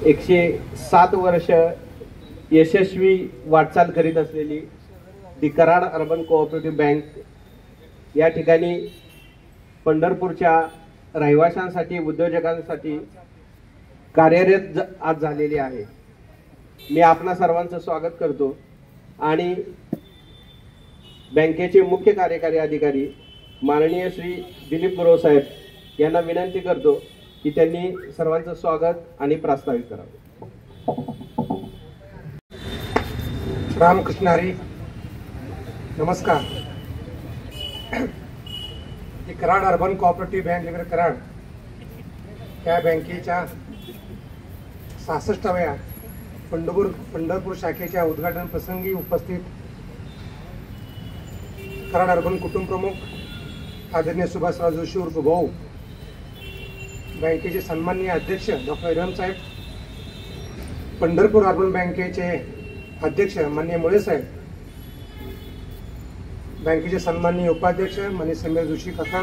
107 वर्ष यशस्वी वाटचाल करीत असलेली दी कराड अर्बन कोऑपरेटिव्ह बँक या ठिकाणी पंढरपूरच्या रहिवाशांसाठी उद्योजकांसाठी कार्यरत आज झालेली आहे। मी आपणा सर्वांचं स्वागत करतो आणि बँकेचे मुख्य कार्यकारी अधिकारी माननीय श्री दिलीप गुरव साहेब यांना विनंती करतो की त्यांनी सर्वांचं स्वागत आणि प्रास्ताविक करावे। रामकृष्ण हरी, नमस्कार। Karad urban cooperative bank limited Karad या बँकेच्या 66व्या पंढरपूर शाखेच्या उद्घाटन प्रसंगी उपस्थित कराड अर्बन कुटुंब प्रमुख आदरणीय सुभाषराव जोशी उर्फ भाऊ, बँकेचे सन्माननीय अध्यक्ष डॉक्टर इरम साहेब, पंढरपूर अर्बन बँकेचे अध्यक्ष माननीय मुळे साहेब, बँकेचे सन्माननीय उपाध्यक्ष माननीय समीर जोशी काका,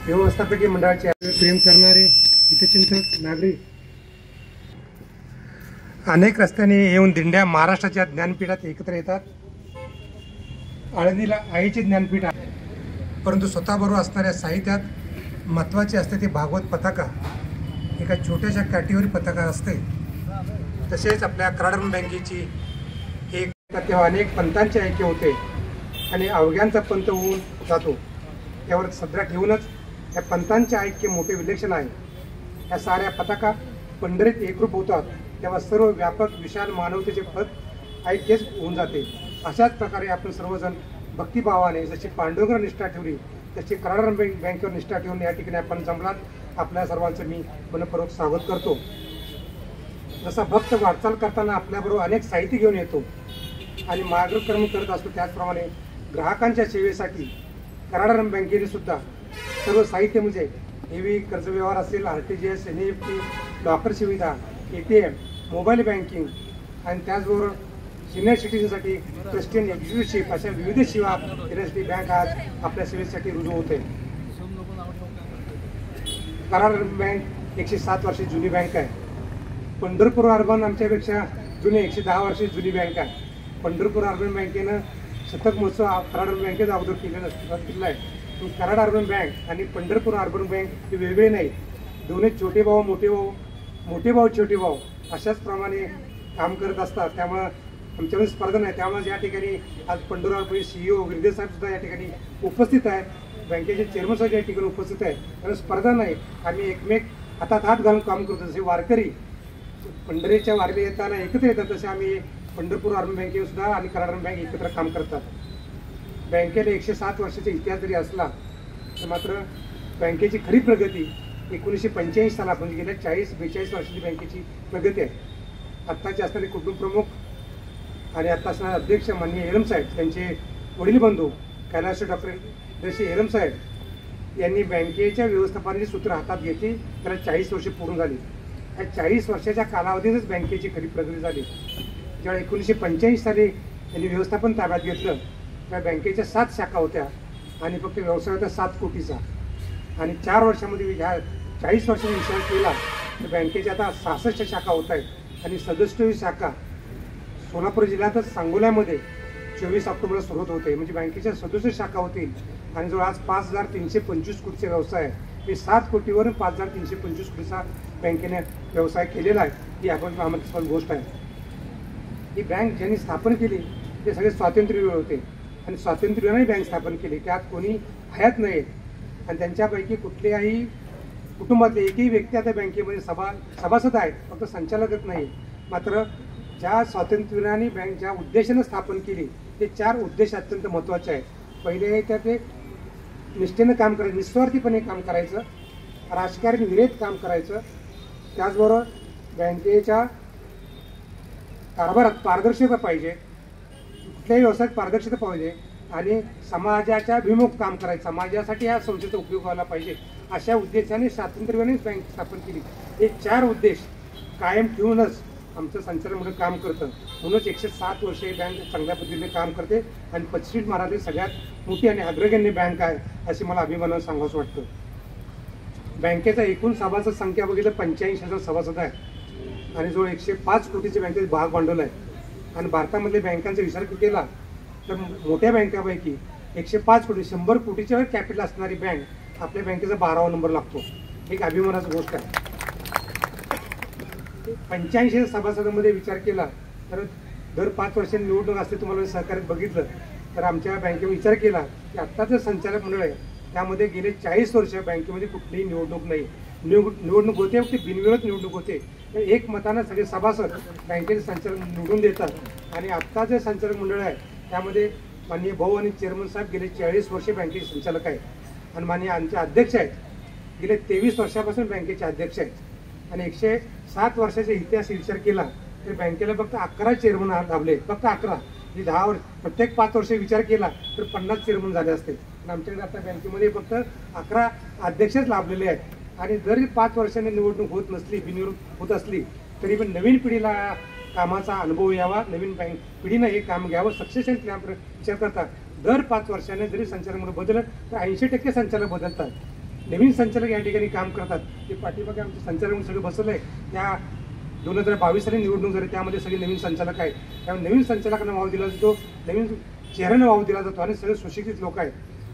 व्यवस्थापकीय मंडळाचे प्रेम करणारे हितचिंतक नागरिक, अनेक रस्त्यांनी येऊन दिंड्या महाराष्ट्राच्या ज्ञानपीठात एकत्र येतात। आळंदीला आईचे ज्ञानपीठ आहे, परंतु स्वतःबरोबर असणाऱ्या साहित्यात महत्त्वाचे असते ते भागवत पताका एका छोट्याशा कॅटेगरी पताका असते। तसेच आपल्या कराड बँकेची एक तेव्हा अनेक पंथांचे ऐक्य होते आणि अवघ्यांचा पंथ होऊन जातो, त्यावर सध्या ठेवूनच या पंथांचे ऐक्य मोठे विलक्षण आहे। या साऱ्या पताका पंढरीत एकरूप होतात तेव्हा सर्व व्यापक विशाल मानवतेचे पद ऐक्यच होऊन जाते। अशाच प्रकारे आपण सर्वजण भक्तिभावाने जशी पांडुरंगावर निष्ठा ठेवली तशी कराड बँकेवर निष्ठा ठेवून या ठिकाणी आपण जमलात। आपल्या सर्वांचं मी मनपूर्वक स्वागत करतो। जसा भक्त वाटचाल करताना आपल्याबरोबर अनेक साहित्य घेऊन येतो आणि मार्गक्रमण करत असतो, त्याचप्रमाणे ग्राहकांच्या सेवेसाठी कराड बँकेने सुद्धा सर्व साहित्य म्हणजे EV कर्ज व्यवहार असेल, RTGS, NEFT, लॉकर सुविधा, ATM, मोबाईल बँकिंग आणि त्याचबरोबर सिनियर सिटीजनसाठी ट्रस्टी आणि एक्झिक्युटिव्हशिप अशा विविध सेवा देण्यासाठी बँक आज आपल्या सेवेसाठी रुजू होते। कराड बँक 107 वर्षे जुनी बँक आहे। पंढरपूर अर्बन आमच्यापेक्षा जुनी 110 वर्षे जुनी बँक आहे। पंढरपूर अर्बन बँकेनं शतक महोत्सव कराड बँकेचा अगोदर केलेला आहे। कराड अर्बन बँक आणि पंढरपूर अर्बन बँक हे वेगळे नाही, दोन्ही छोटे भाऊ मोठे भाऊ, मोठे भाऊ छोटे भाऊ अशाच प्रमाणे काम करत असतात। त्यामुळे आमच्यामध्ये स्पर्धा नाही। त्यामुळे या ठिकाणी आज पंढरपूर अर्बन CEO गिरदे साहेब सुद्धा या ठिकाणी उपस्थित आहे, बँकेचे चेअरमन साहेब या ठिकाणी उपस्थित आहे। कारण स्पर्धा नाही, आम्ही एकमेक हातात हात घालून काम करतो। जसे वारकरी पंढरीच्या वारीला येताना एकत्र येतात तसे आम्ही पंढरपूर अर्बन बँकेवर सुद्धा आणि कराड अर्बन बँक एकत्र काम करतात। बँकेला 107 वर्षाचा इतिहास जरी असला तर मात्र बँकेची खरी प्रगती 1985 साला म्हणजे गेल्या 40-42 वर्षाची बँकेची प्रगती आहे। आत्ताचे असणारे कुटुंब प्रमुख आणि आत्ता असणारे अध्यक्ष माननीय एरम साहेब, त्यांचे वडील बंधू कैलास डॉक्टर जसे एरम साहेब यांनी बँकेच्या व्यवस्थापनाची सूत्र हातात घेतली। त्याला 40 वर्षे पूर्ण झाली। या 40 वर्षाच्या कालावधीतच बँकेची खरी प्रगती झाली। ज्यावेळी 1985 साली त्यांनी व्यवस्थापन ताब्यात घेतलं त्या बँकेच्या 7 शाखा होत्या आणि फक्त व्यवसाय होता 7 कोटीचा आणि 4 वर्षामध्ये ह्या 40 वर्षाचा विचार केला तर बँकेच्या आता 66 शाखा होत आहेत आणि 67वी शाखा सोलापूर जिल्ह्यातच सांगोल्यामध्ये 24 ऑक्टोबरला सुरुवात होते। म्हणजे बँकेच्या 67 शाखा होतील आणि जो आज 5325 कोटीचा व्यवसाय आहे, हे 7 कोटीवरून 5325 कोटीचा बँकेने व्यवसाय केलेला आहे। ही आपण आम्हाला गोष्ट आहे। ही बँक ज्यांनी स्थापन केली ते सगळे स्वातंत्र्यवीर होते आणि स्वातंत्र्याने बँक स्थापन केली, त्यात कोणी हयात नाही आणि त्यांच्यापैकी कुठल्याही कुटुंबातले एकही व्यक्ती आता बँकेमध्ये सभासद आहेत, फक्त संचालकच नाही। मात्र ज्या स्वातंत्र्याने बँक ज्या उद्देशाने स्थापन केली ते 4 उद्देश अत्यंत महत्त्वाचे आहेत। पहिले तर ते निष्ठेनं काम करायचं, निस्वार्थीपणे काम करायचं, राजकारण विरहित काम करायचं, त्याचबरोबर बँकेच्या कारभारात पारदर्शकता पाहिजे, कुठल्याही व्यवसायात पारदर्शकता पाहिजे आणि समाजाच्या अभिमुख काम करायचं, समाजासाठी या संस्थेचा उपयोग व्हायला पाहिजे अशा उद्देशाने स्वातंत्र्यानेच बँक स्थापन केली। हे 4 उद्देश कायम ठेवूनच आमचं संचालन म्हणून काम करतं। म्हणूनच 107 वर्षे बँक चांगल्या पद्धतीने काम करते आणि पश्चिम महाराष्ट्रातील सगळ्यात मोठी आणि अग्रगण्य बँक आहे असे मला अभिमानाने सांगावंसं वाटतं। बँकेचा एकूण सभासद संख्या बघितलं 85,000 सभासद आहे आणि जो 105 कोटीचे बँकेचे भाग भांडवल आहे आणि भारतामधल्या बँकांचा विचार केला तर मोठ्या बँकापैकी 105 कोटी 100 कोटीच्या वर कॅपिटल असणारी बँक आपल्या बँकेचा 12वा नंबर लागतो. एक अभिमानाची गोष्ट आहे. 85 सभासदांमध्ये विचार केला तर दर 5 वर्षांनी निवडणूक असते. तुम्हाला सहकार्यात बघितलं तर आमच्या बँकेने विचार केला की आत्ताचं संचालक मंडळ आहे त्यामध्ये गेले 40 वर्ष बँकेमध्ये कुठलीही निवडणूक नाही. निवडणूक होते ती बिनविरोध निवडणूक होते. एक मतानं सगळे सभासद बँकेचे संचालक निवडून देतात आणि आत्ता जे संचालक मंडळ आहे त्यामध्ये माननीय भाऊ आणि चेअरमन साहेब गेले 40 वर्षे बँकेचे संचालक आहेत आणि माननीय आमचे अध्यक्ष आहेत गेले 23 वर्षापासून बँकेचे अध्यक्ष आहेत आणि 107 वर्षाचा इतिहास विचार केला तर बँकेला फक्त 11 चेअरमन लाभले. फक्त 11. 10 वर्ष प्रत्येक 5 वर्ष विचार केला तर 50 चेअरमन झाले असते. आणि आमच्याकडे आता बँकेमध्ये फक्त 11 अध्यक्षच लाभलेले आहेत आणि जरी 5 वर्षांनी निवडणूक होत नसली बिनविरोध होत असली तरी पण नवीन पिढीला कामाचा अनुभव यावा. नवीन पिढीनं हे काम घ्यावं. सक्सेशन प्लॅन विचार करता दर 5 वर्षाने जरी संचालक म्हणून बदललं तर 80% संचालक बदलतात. नवीन संचालक या ठिकाणी काम करतात. ते पाठीमागे आमचे संचालक म्हणून सगळं बसवलं आहे. त्या 2022 साली निवडणूक झाली त्यामध्ये सगळे नवीन संचालक आहेत. त्यामुळे नवीन संचालकांना वाव दिला जातो. नवीन चेहऱ्यानं वाव दिला जातो आणि सगळे सुशिक्षित लोक आहेत.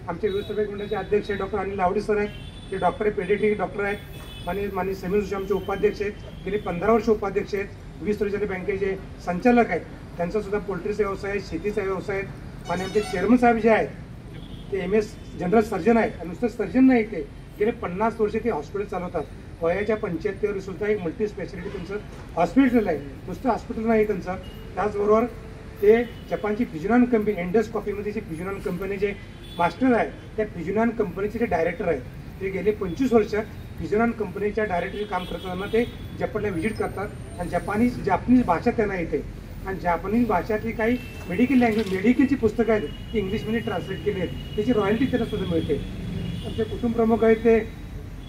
आमचे व्यवस्थापक मंडळाचे अध्यक्ष डॉक्टर अनिल लावडे सर आहेत. ते डॉक्टर पेडियाट्रिक डॉक्टर आहेत. माननीय समीर जोशी आमचे उपाध्यक्ष आहेत. गेले 15 वर्ष उपाध्यक्ष आहेत. 20 वर्षाचे बँकेचे संचालक आहेत. त्यांचा सुद्धा पोल्ट्रीचा व्यवसाय आहे, शेतीचा व्यवसाय आहे. आणि आमचे चेअरमन साहेब जे आहेत ते MS जनरल सर्जन आहेत. आणि नुसतं सर्जन नाही ते गेले 50 वर्षे ते हॉस्पिटल चालवतात. वयाच्या 75 सुद्धा एक मल्टी स्पेशालिटी त्यांचं हॉस्पिटल आहे. नुसतं हॉस्पिटल नाही त्यांचं. त्याचबरोबर ते जपानची फ्युजनॉन कंपनी एंडस कॉफीमध्ये जे फ्युजनॉन कंपनीचे मास्टर आहे त्या फ्युजनॉन कंपनीचे जे डायरेक्टर आहेत. ते गेले 25 वर्ष फ्युजनॉन कंपनीच्या डायरेक्टर काम करताना ते जपानला व्हिजिट करतात आणि जापनीज भाषा त्यांना येते आणि जापनीज भाषातली काही मेडिकलची पुस्तकं आहेत ती इंग्लिशमध्ये ट्रान्सलेट केली आहेत. त्याची रॉयल्टी त्यांना सुद्धा मिळते. आमचे कुटुंब प्रमुख आहेत ते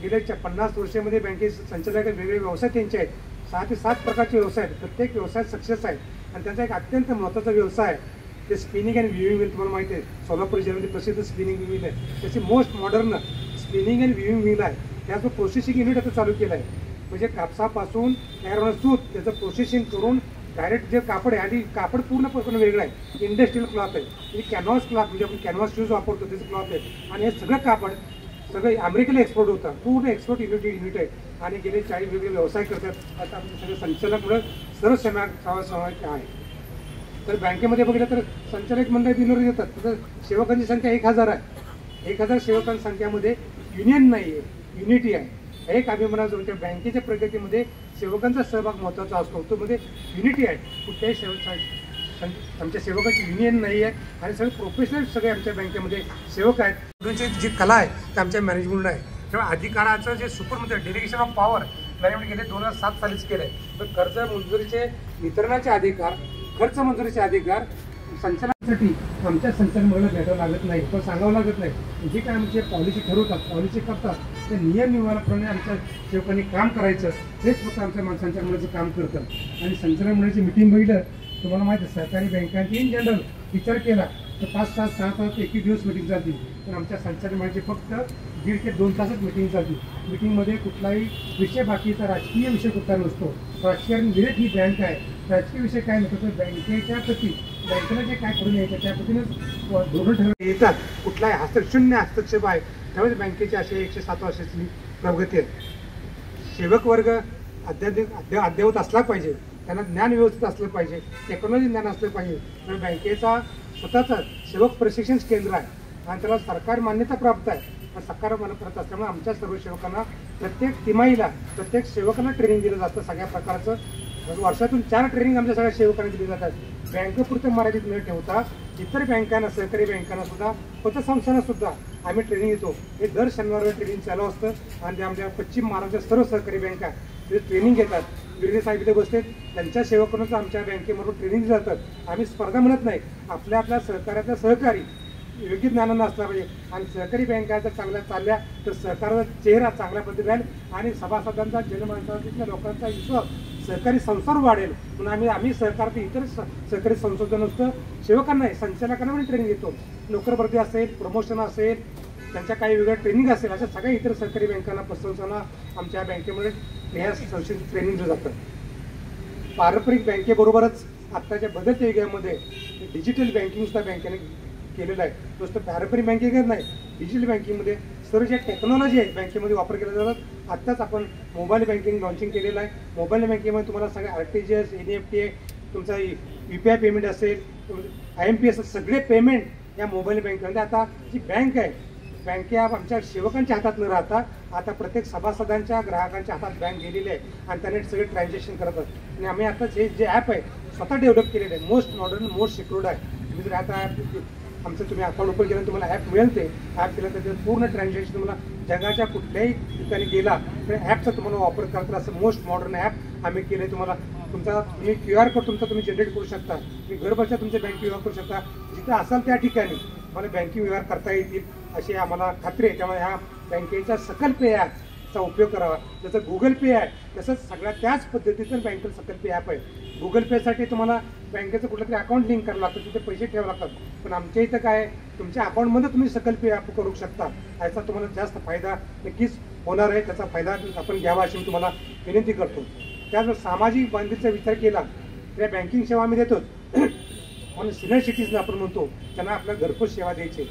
गेल्या 50 वर्षामध्ये बँकेचे संचालक वेगवेगळे व्यवसाय त्यांचे आहेत. 6 ते 7 प्रकारचे व्यवसाय आहेत. प्रत्येक व्यवसाय सक्सेस आहे आणि त्यांचा एक अत्यंत महत्त्वाचा व्यवसाय आहे ते स्पिनिंग अँड विविंग मिल. तुम्हाला माहिती आहे सोलापूर जिल्ह्यामध्ये प्रसिद्ध स्पिनिंग मिल आहे. त्याची most modern spinning and viewing mill आहे. त्याचं प्रोसेसिंग युनिट आता चालू केलं आहे. म्हणजे कापसापासून तयार होणं सूत त्याचं प्रोसेसिंग करून डायरेक्ट जे कापड आहे आणि कापड पूर्णपणे वेगळं आहे. इंडस्ट्रियल क्लॉथ आहे. म्हणजे कॅनव्हास क्लॉथ म्हणजे आपण कॅनव्हास शूज वापरतो त्याचं क्लॉथ आहे आणि हे सगळं कापड सगळं अमेरिकेला एक्सपोर्ट होतं. पूर्ण एक्सपोर्ट युनिट आहे आणि गेले 40 वेगवेगळे व्यवसाय करतात. आता आमचे सगळे संचालकमुळे सर्व समावेश आहे. तर बँकेमध्ये बघितलं तर संचालक मंडळ बिनविरोध येतात. तर सेवकांची संख्या 1000 आहे. 1000 सेवकांच्या संख्यामध्ये युनियन नाही आहे, युनिटी आहे. एक अभिमानाचा म्हणजे बँकेच्या प्रगतीमध्ये सेवकांचा सहभाग महत्त्वाचा असतो. तो मध्ये युनिटी आहे. कुठल्याही आमच्या सेवकांची युनियन नाही आहे आणि सगळे प्रोफेशनल सगळे आमच्या बँकेमध्ये सेवक आहेत. त्यांची जी कला आहे ते आमच्या मॅनेजमेंट आहे. तेव्हा अधिकाराचं जे super delegation of power management गेले 2007 सालीच केलं आहे. तर कर्ज मंजुरीचे वितरणाचे अधिकार, खर्च मंजुरीचे अधिकार संचालनासाठी आमच्या संचालक मंडळाला भेटावं लागत नाही, पण सांगावं लागत नाही. जे काय आमचे पॉलिसी ठरवतात, पॉलिसी करतात ते नियम नियमाप्रमाणे आमच्या सेवकांनी काम करायचं हेच फक्त आमच्या संचालक मंडळाचं काम करतं. आणि संचालक मंडळाची मिटिंग बघितलं तुम्हाला माहिती आहे सहकारी बँकांची इन जनरल विचार केला तर 5 तास 6 तास 21 दिवस मिटिंग चालते. पण आमच्या संचालक मंडळाची फक्त 1.5 ते 2 तासच मिटिंग चालते. मिटिंगमध्ये कुठलाही विषय बाकीचा राजकीय विषय कुठला नसतो. राजकारण विरोध ही बँक आहे. राजकीय विषय काय नसतो तर बँकेच्या प्रती बँकेला जे काय करून यायचं त्या पद्धतीनं धोरण ठरवून येतात. कुठलाही शून्य हस्तक्षेप आहे. त्यामुळे बँकेची अशी 107 वर्षाची प्रगती आहे. सेवक वर्ग अद्ययावत असला पाहिजे. त्यांना ज्ञान व्यवस्थित असलं पाहिजे. टेक्नॉलॉजी ज्ञान असलं पाहिजे. तर बँकेचा स्वतःचा सेवक प्रशिक्षण केंद्र आहे आणि त्याला सरकार मान्यता प्राप्त आहे. सरकार मान्यता असल्यामुळे आमच्या सर्व सेवकांना प्रत्येक तिमाहीला प्रत्येक सेवकांना ट्रेनिंग दिलं जातं सगळ्या प्रकारचं. वर्षातून 4 ट्रेनिंग आमच्या सगळ्या सेवकांना दिली जातात. बँकेपुरतं मर्यादित न ठेवता इतर बँकांना सहकारी बँकांना सुद्धा पतसंस्थांना सुद्धा आम्ही ट्रेनिंग देतो. हे दर शनिवारला ट्रेनिंग चालू असतं आणि ते आमच्या पश्चिम महाराष्ट्राच्या सर्व सहकारी बँका ते ट्रेनिंग घेतात. गिरणे साहेब इथे बसतात. त्यांच्या सेवकांना आमच्या बँकेमधून ट्रेनिंग दिली जातात. आम्ही स्पर्धा म्हणत नाही. आपल्या सहकार्याचा सहकारी योग्य ज्ञानानं असला पाहिजे आणि सहकारी बँका जर चांगल्या चालल्या तर सहकाराचा चेहरा चांगल्या पद्धतीने राहील आणि सभासदांचा जनमानसाच्या लोकांचा विश्वास सहकारी संस्थांवर वाढेल. म्हणून आम्ही सहकार इतर सहकारी संशोधन असतं सेवकांना संचालकांना पण ट्रेनिंग देतो. नोकर भरती असेल, प्रमोशन असेल, त्यांच्या काही वेगळं ट्रेनिंग असेल, अशा सगळ्या इतर सरकारी बँकांना पसरवताना आमच्या बँकेमध्ये हे संशोधित ट्रेनिंग दिलं जातं. पारंपरिक बँकेबरोबरच आत्ताच्या बदलत्या युगामध्ये डिजिटल बँकिंग सुद्धा बँकेने केलेलं आहे. नुसतं पारंपरिक बँकिंगच नाही, डिजिटल बँकिंगमध्ये सर्व ज्या टेक्नॉलॉजी आहेत बँकेमध्ये वापर केला जातात. आत्ताच आपण मोबाईल बँकिंग लॉन्चिंग केलेलं आहे. मोबाईल बँकिंगमध्ये तुम्हाला सगळे RTGS, NEFT, तुमचा UPI पेमेंट असेल, IMPS सगळे पेमेंट या मोबाईल बँकिंगमध्ये. आता जी बँक आहे, बँके आमच्या सेवकांच्या हातात न राहता आता प्रत्येक सभासदांच्या ग्राहकांच्या हातात बँक गेलेली आहे आणि त्याने सगळे ट्रान्झॅक्शन करतात. आणि आम्ही आता जे ॲप आहे स्वतः डेव्हलप केलेलं आहे, मोस्ट मॉडर्न, मोस्ट सिक्युर्ड आहे. तुम्ही जर आता आमचं तुम्ही अकाउंट ओपन केलं तुम्हाला ॲप मिळेल. ते ॲप केलं तर पूर्ण ट्रान्झॅक्शन तुम्हाला जगाच्या कुठल्याही ठिकाणी गेला तर ॲपचा तुम्हाला वापर करता असं मोस्ट मॉडर्न ॲप आम्ही केलं आहे. तुम्हाला तुम्ही QR कोड तुमचा तुम्ही जनरेट करू शकता. तुम्ही घर बसल्या तुमचे बँक व्यवहार करू शकता. जिथं असाल त्या ठिकाणी मला बँकिंग व्यवहार करता येतील अशी आम्हाला खात्री आहे. त्यामुळे ह्या बँकेचा सकल पे ॲपचा उपयोग करावा. जसं गुगल पे आहे तसंच सगळ्या त्याच पद्धतीचं बँकेचं सकल पे ॲप आहे. गुगल पेसाठी तुम्हाला बँकेचं कुठलं तरी अकाउंट लिंक करावं लागतं, तिथे पैसे ठेवावे लागतात. पण आमच्या इथं काय, तुमच्या अकाउंटमध्ये तुम्ही सकल पे ॲप करू शकता. याचा तुम्हाला जास्त फायदा नक्कीच होणार आहे. त्याचा फायदा आपण घ्यावा अशी मी तुम्हाला विनंती करतो. त्याचबरोबर सामाजिक बांधिलकीचा विचार केला तर बँकिंग सेवा आम्ही देतो. म्हणून सिनियर सिटीजन आपण म्हणतो त्यांना आपल्या घरपोच सेवा द्यायची.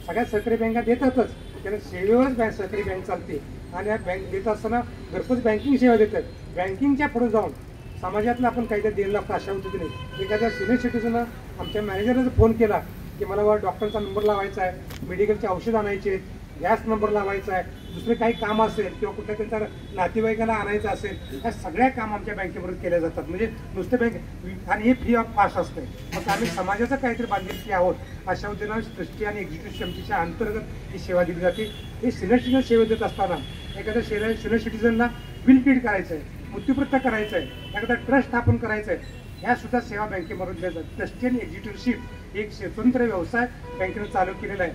सगळ्या सरकारी बँका देतातच, त्यांना सेवेवरच सरकारी बँक चालते आणि या बँक देत असताना घरपोच बँकिंग सेवा देतात. बँकिंगच्या पुढे जाऊन समाजातलं आपण काहीतरी द्यायला लागतं अशा पद्धतीने. एखाद्या सिनियर सिटीजनला आमच्या मॅनेजरने जर फोन केला की मला डॉक्टरचा नंबर लावायचा आहे, मेडिकलचे औषध आणायचे, गॅस नंबर लावायचा आहे, दुसरे काही काम असेल किंवा कुठल्या त्यांच्या नातेवाईकाला आणायचं असेल, ह्या सगळ्या काम आमच्या बँकेबरोबर केल्या जातात. म्हणजे नुसते बँक आणि हे फ्री ऑफ कॉस्ट असते. मग आम्ही समाजाचं काहीतरी बांधिलकी आहोत अशा उद्देशाने ट्रस्टी आणि एक्झिक्युटिव्ह समितीच्या अंतर्गत ही सेवा दिली जाते. हे सिनियर सिटीजन सेवा देत असताना एखाद्या सिनियर सिटीजनला बिल पेड करायचं आहे, मृत्यूपत्र करायचं आहे, एखादा ट्रस्ट स्थापन करायचं आहे, ह्या सुद्धा सेवा बँकेमधून दिल्या जातात. ट्रस्टी आणि एक्झिक्युटिव्हशिप एक स्वतंत्र व्यवसाय बँकेने चालू केलेला आहे.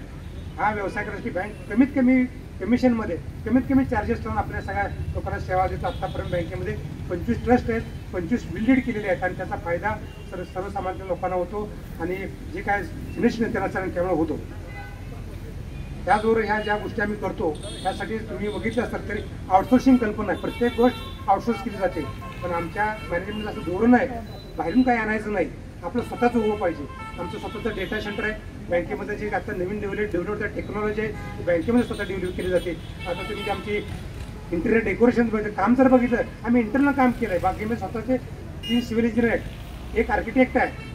हा व्यवसाय करण्यासाठी बँक कमीत कमी कमिशनमध्ये कमीत कमी चार्जेस लावून आपल्या सगळ्या लोकांना सेवा देतात. आतापर्यंत बँकेमध्ये 25 ट्रस्ट आहेत, 25 बिल्डेड केलेले आहेत आणि त्याचा फायदा सर्वसामान्य लोकांना होतो आणि जे काय सिनियर त्यांना त्यामुळे होतो. त्याचबरोबर ह्या ज्या गोष्टी आम्ही करतो त्यासाठी तुम्ही बघितलं असतात तरी आउटसोर्सिंग कल्पना आहे. प्रत्येक गोष्ट आउटसोर्स केली जाते. पण आमच्या मॅनेजमेंटला असं धोरण आहे, बाहेरून काही आणायचं नाही, आपलं स्वतःचं उभं पाहिजे. आमचं स्वतःचं डेटा सेंटर आहे बँकेमध्ये. जे आता नवीन डेव्हलप टेक्नॉलॉजी आहे बँकेमध्ये स्वतः डेव्हलप केली जाते. आता तुम्ही आमची इंटिरियर डेकोरेशन काम जर बघितलं, आम्ही इंटरनल काम केलं आहे. बाकी स्वतःचे 3 सिव्हिल इंजिनियर आहेत, 1 आर्किटेक्ट आहे,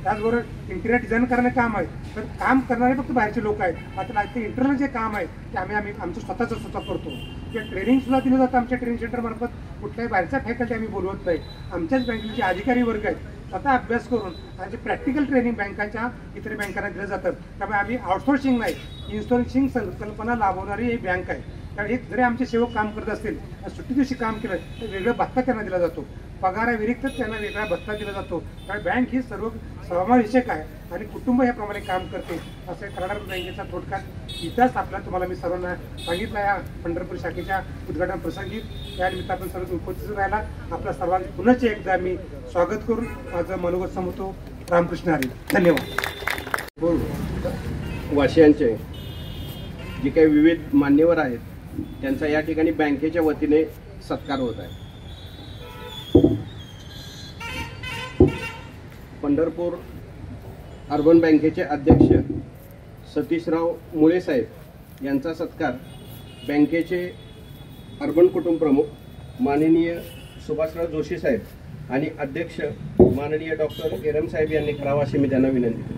त्याचबरोबर इंटिरियर डिझाईन करण्याचं काम आहे. तर काम करणारे फक्त बाहेरचे लोक आहेत. आता ते इंटरनल जे काम आहे ते आम्ही आमचं स्वतः करतो. किंवा ट्रेनिंग सुद्धा दिलं जातं आमच्या ट्रेनिंग सेंटरमार्फत. कुठल्याही बाहेरचा फॅकल्टी आम्ही बोलवत नाही. आमच्याच बँकेचे अधिकारी वर्ग आहेत, स्वतः अभ्यास करून आणि प्रॅक्टिकल ट्रेनिंग बँकांच्या इतर बँकांना दिलं जातं. त्यामुळे आम्ही आउटसोर्सिंग नाही, इन्सोर्सिंग संकल्पना लाभवणारी ही बँक आहे. त्यामुळे एक जरी आमचे सेवक काम करत असतील, सुट्टी दिवशी काम केलं तर वेगळा भत्ता त्यांना दिला जातो. पगाराव्यतिरिक्त त्यांना वेगळा भत्ता दिला जातो. त्यामुळे बँक ही सर्व समावेशक आहे आणि कुटुंब याप्रमाणे काम करते. असं कराड बँकेचा थोडक्यात इतिहास आपला तुम्हाला मी सर्वांना सांगितला. या पंढरपूर शाखेच्या उद्घाटन प्रसंगी या निमित्त आपण सर्व उपस्थित राहिला. आपल्या सर्वांचं पुन्हा एकदा मी स्वागत करून माझं मनोगत संपवतो. रामकृष्ण हरी. धन्यवाद. वाशियांचे जे काही विविध मान्यवर आहेत त्यांचा या ठिकाणी बँकेच्या वतीने सत्कार होत आहे. पंढरपूर अर्बन बँकेचे अध्यक्ष सतीशराव मुळे साहेब यांचा सत्कार बँकेचे अर्बन कुटुंब प्रमुख माननीय सुभाषराव जोशी साहेब आणि अध्यक्ष माननीय डॉक्टर एरम साहेब यांनी करावा अशी मी त्यांना विनंती करतो.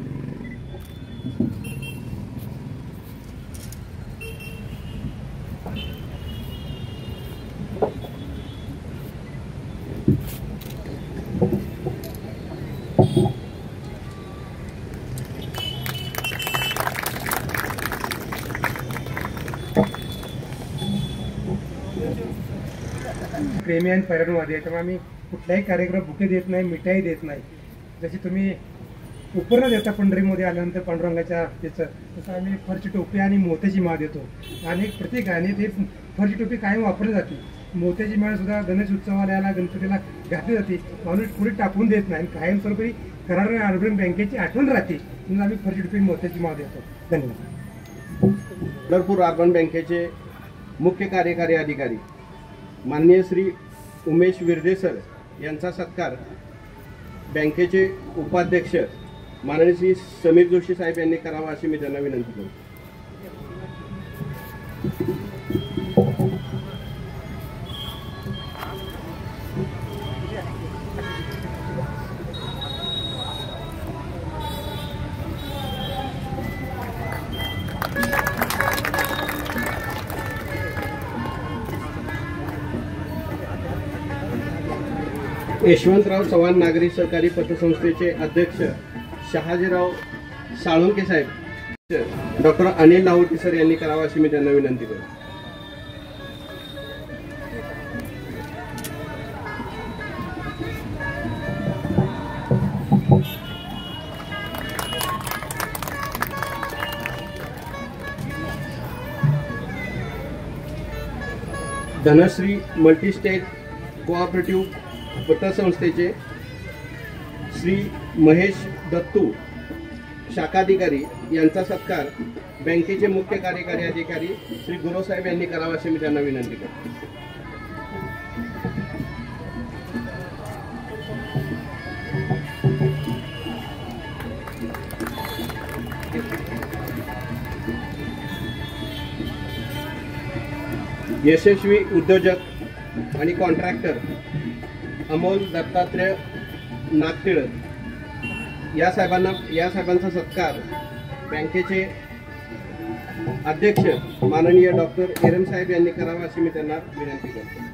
प्रेमी आणि पैरणवादी आहे. त्यामुळे आम्ही कुठलाही कार्यक्रम बुके देत नाही, मिठाई देत नाही. जशी तुम्ही उपरणं देता पंढरीमध्ये आल्यानंतर पांडुरंगाच्या त्याचं, तसं आम्ही फरची टोपी आणि मोत्याची माळ देतो. आणि एक प्रतीक आहे आणि ते फरची टोपी कायम वापरली जाते. मोत्याची माळ सुद्धा गणेश उत्सवाला गणपतीला घातली जाते. माणूस पुढे टाकून देत नाही आणि कायमस्वरूपी कराड अर्बन बँकेची आठवण राहते म्हणून आम्ही फरची टोपी मोत्याची माळ देतो. धन्यवाद. पंढरपूर अर्बन बँकेचे मुख्य कार्यकारी अधिकारी माननीय श्री उमेश विरदे सर यांचा सत्कार बँकेचे उपाध्यक्ष माननीय श्री समीर जोशी साहेब यांनी करावा अशी मी त्यांना विनंती करतो. यशवंतराव चव्हाण नागरी सहकारी पतसंस्थेचे अध्यक्ष शहाजीराव साळुंके साहेब डॉक्टर अनिल लाहोटी सर यांनी करावा अशी मी त्यांना विनंती करतो. धनश्री मल्टीस्टेट कोऑपरेटिव्ह पतसंस्थेचे श्री महेश दत्तू शाखाधिकारी यांचा सत्कार बँकेचे मुख्य कार्यकारी अधिकारी श्री गुरुसाहेब यांनी करावा अशी मी त्यांना विनंती करतो. यशस्वी उद्योजक आणि कॉन्ट्रॅक्टर अमोल दत्तात्रय नागटिळक या साहेबांचा सत्कार बँकेचे अध्यक्ष माननीय डॉक्टर एरम साहेब यांनी करावा अशी मी त्यांना विनंती करतो.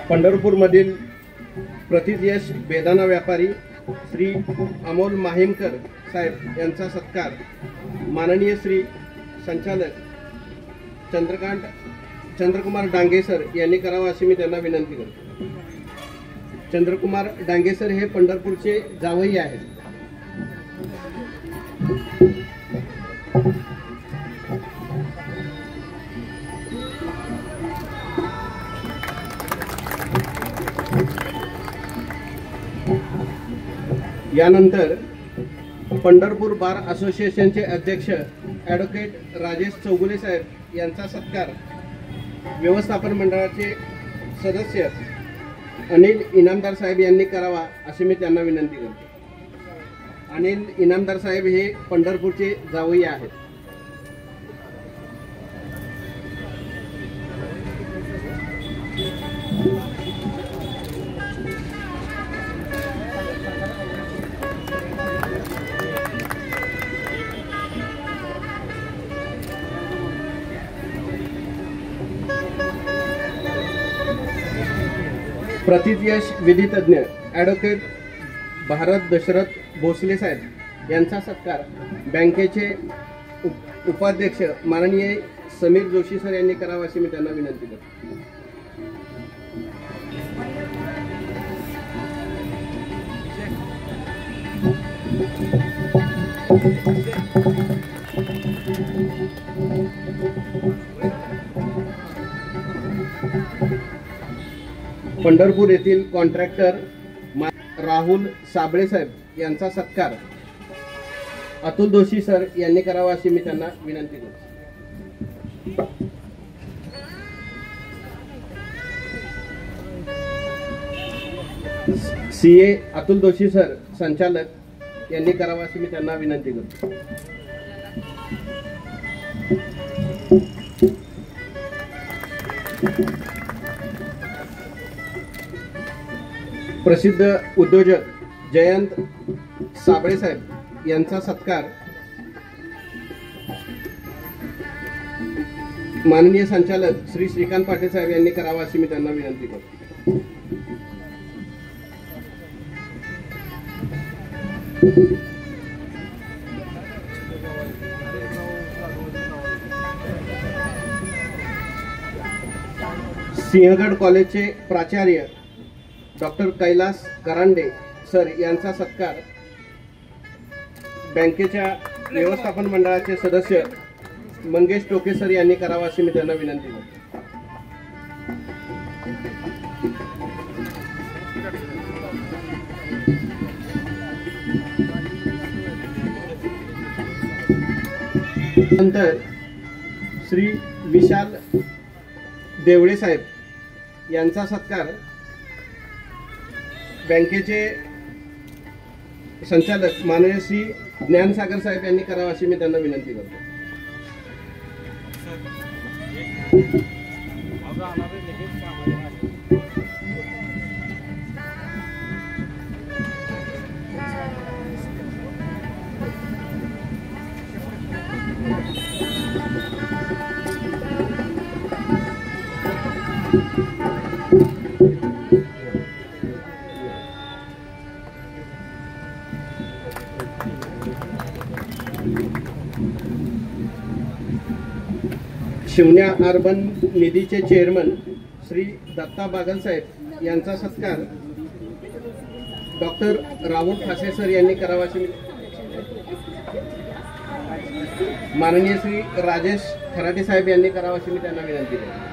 पंढरपूरमधील प्रतियश बेदाणा व्यापारी श्री अमोल माहिमकर साहेब यांचा सत्कार माननीय श्री संचालक चंद्रकुमार डांगे सर यांनी करावा अशी मी त्यांना विनंती करतो. चंद्रकुमार डांगे सर हे पंढरपूरचे जावई आहेत. यानंतर पंढरपूर बार असोसिएशनचे अध्यक्ष ॲडव्होकेट राजेश चौगुले साहेब यांचा सत्कार व्यवस्थापन मंडळाचे सदस्य अनिल इनामदार साहेब यांनी करावा अशी मी त्यांना विनंती करतो. अनिल इनामदार साहेब हे पंढरपूरचे जावई आहेत. प्रतियश विधितज्ञ ॲडव्होकेट भारत दशरथ भोसले साहेब यांचा सत्कार बँकेचे उपाध्यक्ष माननीय समीर जोशी सर यांनी करावा अशी मी त्यांना विनंती करतो. पंढरपूर येथील कॉन्ट्रॅक्टर राहुल साबळे साहेब यांचा सत्कार अतुल दोशी सर यांनी करावा अशी मी त्यांना विनंती करतो. सीए अतुल दोशी सर संचालक यांनी करावा अशी मी त्यांना विनंती करतो. प्रसिद्ध उद्योजक जयंत साबळे साहेब यांचा सत्कार माननीय संचालक श्री श्रीकांत पाटील साहेब यांनी करावा अशी मी त्यांना विनंती करतो. सिंहगड कॉलेजचे प्राचार्य डॉक्टर कैलास करांडे सर यांचा सत्कार बँकेच्या व्यवस्थापन मंडळाचे सदस्य मंगेश टोके सर यांनी करावा अशी मी त्यांना विनंती करतो. नंतर श्री विशाल देवळे साहेब यांचा सत्कार बँकेचे संचालक माननीय श्री ज्ञानसागर साहेब यांनी करावा अशी मी त्यांना विनंती करतो. शिवण्या अर्बन निधीचे चेअरमन श्री दत्ता बागल साहेब यांचा सत्कार डॉक्टर राहुल ठासे सर यांनी करावा अशी माननीय श्री राजेश खराटे साहेब यांनी करावा अशी मी त्यांना विनंती करतो.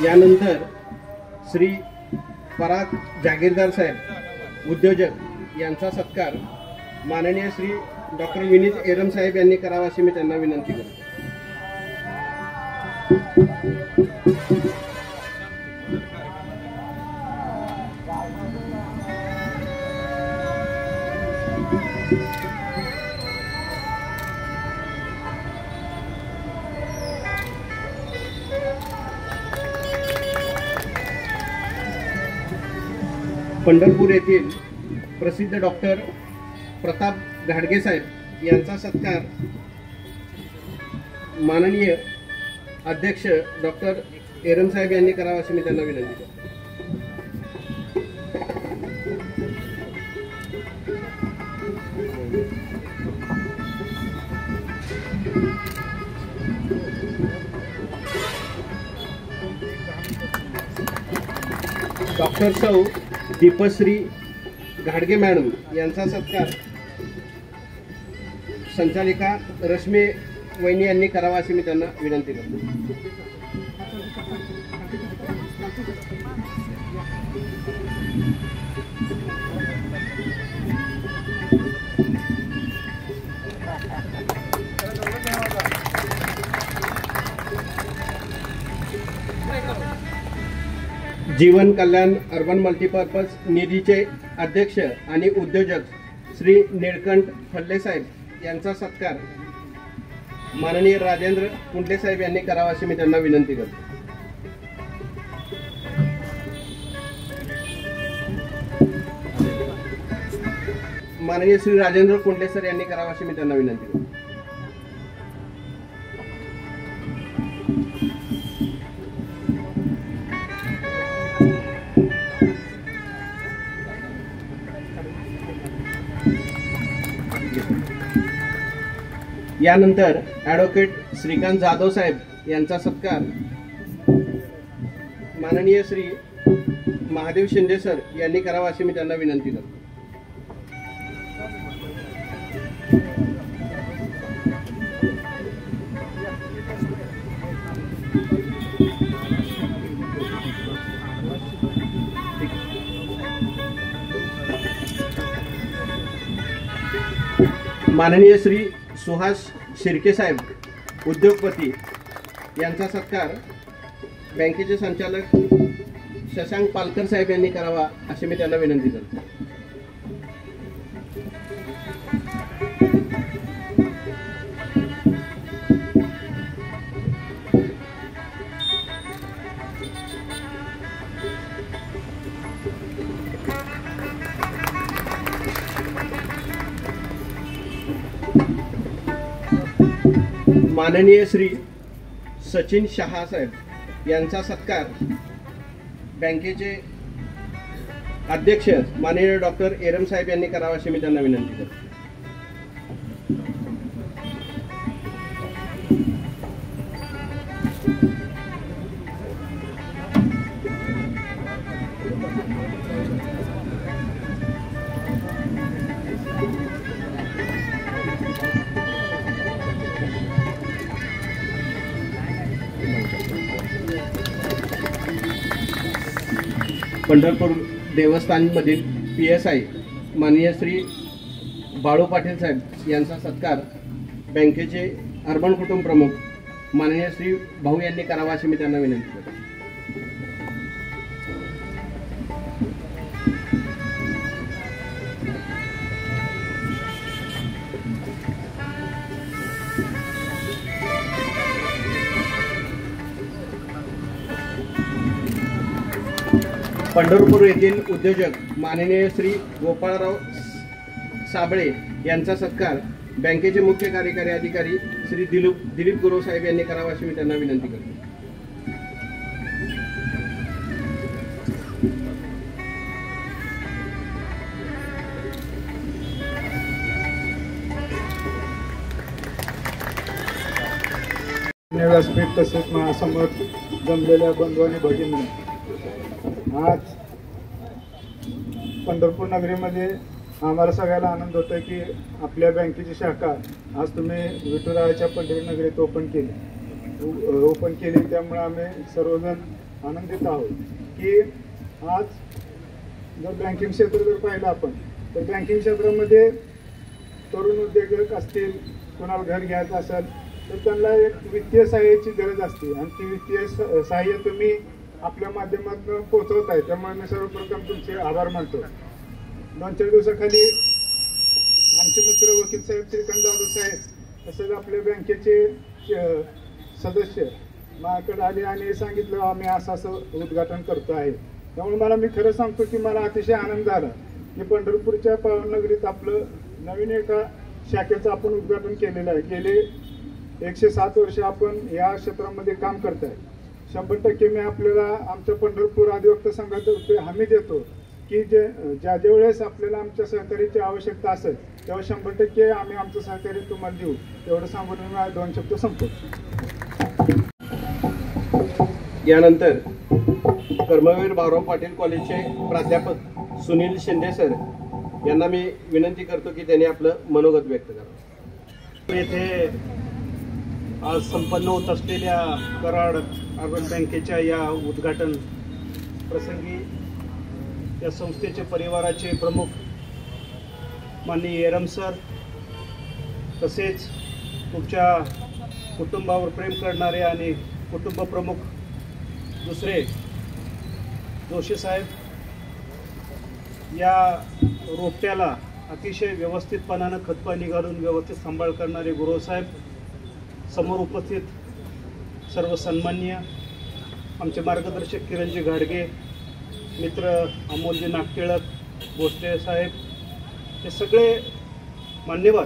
यानंतर श्री पराग जागीरदार साहेब उद्योजक यांचा सत्कार माननीय श्री डॉक्टर विनीत एरम साहेब यांनी करावा अशी मी त्यांना विनंती करतो. पंढरपूर येथील प्रसिद्ध डॉक्टर प्रताप घाडगे साहेब यांचा सत्कार माननीय अध्यक्ष डॉक्टर एरम साहेब यांनी करावा अशी मी त्यांना विनंती करतो. डॉक्टर सौ दीपश्री घाडगे मॅडम यांचा सत्कार संचालिका रश्मी वैनी यांनी करावा अशी मी त्यांना विनंती करतो. जीवन कल्याण अर्बन मल्टीपर्पज निधीचे अध्यक्ष आणि उद्योजक श्री निळकंठ फल्ले साहेब यांचा सत्कार माननीय राजेंद्र कुंडले साहेब यांनी करावा अशी मी त्यांना विनंती करतो. माननीय श्री राजेंद्र कुंडले सर यांनी करावा अशी मी त्यांना विनंती करतो. यानंतर ॲडव्होकेट श्रीकांत जाधव साहेब यांचा सत्कार माननीय श्री महादेव शिंदे सर यांनी करावा अशी मी त्यांना विनंती करतो. माननीय श्री सुहास शिर्के साहेब उद्योगपती यांचा सत्कार बँकेचे संचालक शशांक पालकर साहेब यांनी करावा अशी मी त्यांना विनंती करतो. माननीय श्री सचिन शहा साहेब यांचा सत्कार बँकेचे अध्यक्ष माननीय डॉक्टर एरम साहेब यांनी करावा अशी मी त्यांना विनंती करतो. पंढरपूर देवस्थानमधील PSI माननीय श्री बाळू पाटील साहेब यांचा सत्कार बँकेचे अर्बन कुटुंब प्रमुख माननीय श्री भाऊ यांनी करावा अशी मी त्यांना विनंती करतो. पंढरपूर येथील उद्योजक माननीय श्री गोपाळराव साबळे यांचा सत्कार बँकेचे मुख्य कार्यकारी अधिकारी श्री दिलीप गुरव साहेब यांनी करावा अशी मी त्यांना विनंती करतो. व्यासपीठ तसेच महासमोर जमलेल्या बंधू आणि भगिनी, आज पंढरपूर नगरीमध्ये आम्हाला सगळ्याला आनंद होतोय की आपल्या बँकेची शाखा आज तुम्ही विठुरायाच्या पंढरी नगरीत ओपन केली. त्यामुळे आम्ही सर्वजण आनंदित आहोत की आज जर बँकिंग क्षेत्र जर पाहिलं आपण तर बँकिंग क्षेत्रामध्ये तरुण उद्योजक असतील, कोणाला घर घ्यायचं असेल तर त्यांना एक वित्तीय सहाय्याची गरज असते आणि ती वित्तीय सहाय्य तुम्ही आपल्या माध्यमातून पोहोचवत आहे. त्यामुळे मी सर्वप्रथम तुमचे आभार मानतो. 2-4 दिवसाखाली आमचे मित्र वकील साहेब श्रीकांत जाधव साहेब तसेच आपल्या बँकेचे सदस्य माझ्याकडे आले आणि सांगितलं आम्ही असं उद्घाटन करतो आहे. त्यामुळे मी खरं सांगतो की मला अतिशय आनंद झाला की पंढरपूरच्या पावननगरीत आपलं नवीन एका शाखेचं आपण उद्घाटन केलेलं आहे. गेले 107 वर्ष आपण या क्षेत्रामध्ये काम करत आहे. 100% मी आपल्याला आमच्या पंढरपूर अधिवक्ता संघातर्फे हमी देतो की ज्या वेळेस आपल्याला आमच्या सहकार्याची आवश्यकता असेल तेव्हा 100% आम्ही आमचं सहकार्य तुम्हाला देऊ. एवढं सांगून मी 2 शब्द संपतो. यानंतर कर्मवीर भाऊराव पाटील कॉलेजचे प्राध्यापक सुनील शिंदे सर यांना मी विनंती करतो की त्यांनी आपलं मनोगत व्यक्त करावं. येथे आज संपन्न होत असलेल्या कराड अर्बन बँकेच्या या उद्घाटन प्रसंगी या संस्थेचे परिवाराचे प्रमुख माननीय एरम सर तसेच तुमच्या कुटुंबावर प्रेम करणारे आणि कुटुंब प्रमुख दुसरे जोशी साहेब, या रोपट्याला अतिशय व्यवस्थितपणानं खतपाणी घालून व्यवस्थित सांभाळ करणारे गुरव साहेब, समोर उपस्थित सर्व सन्माननीय आमचे मार्गदर्शक किरणजी घाडगे, मित्र अमोलजी नागटिळक, भोसले साहेब, हे सगळे मान्यवर.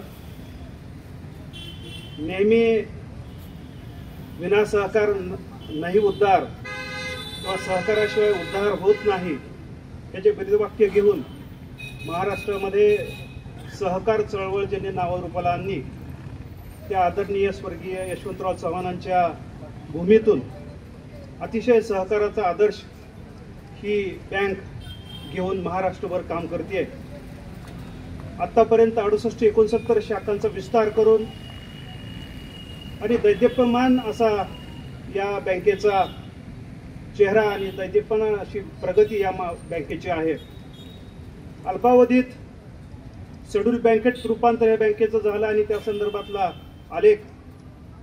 नेहमी विना सहकार नाही उद्धार किंवा सहकाराशिवाय उद्धार होत नाही याचे ब्रीदवाक्य घेऊन महाराष्ट्रामध्ये सहकार चळवळ ज्यांनी नावारूपाला आणली त्या आदरणीय स्वर्गीय यशवंतराव चव्हाणांच्या भूमीतून अतिशय सहकाराचा आदर्श ही बँक घेऊन महाराष्ट्रभर काम करते. आतापर्यंत 68-69 शाखांचा विस्तार करून आणि दैदिप्यमान असा या बँकेचा चेहरा आणि दैदिप्यमान अशी प्रगती या बँकेची आहे. अल्पावधीत शेड्यूल बँकेत रूपांतर या बँकेचं झालं आणि त्या संदर्भातला आलेख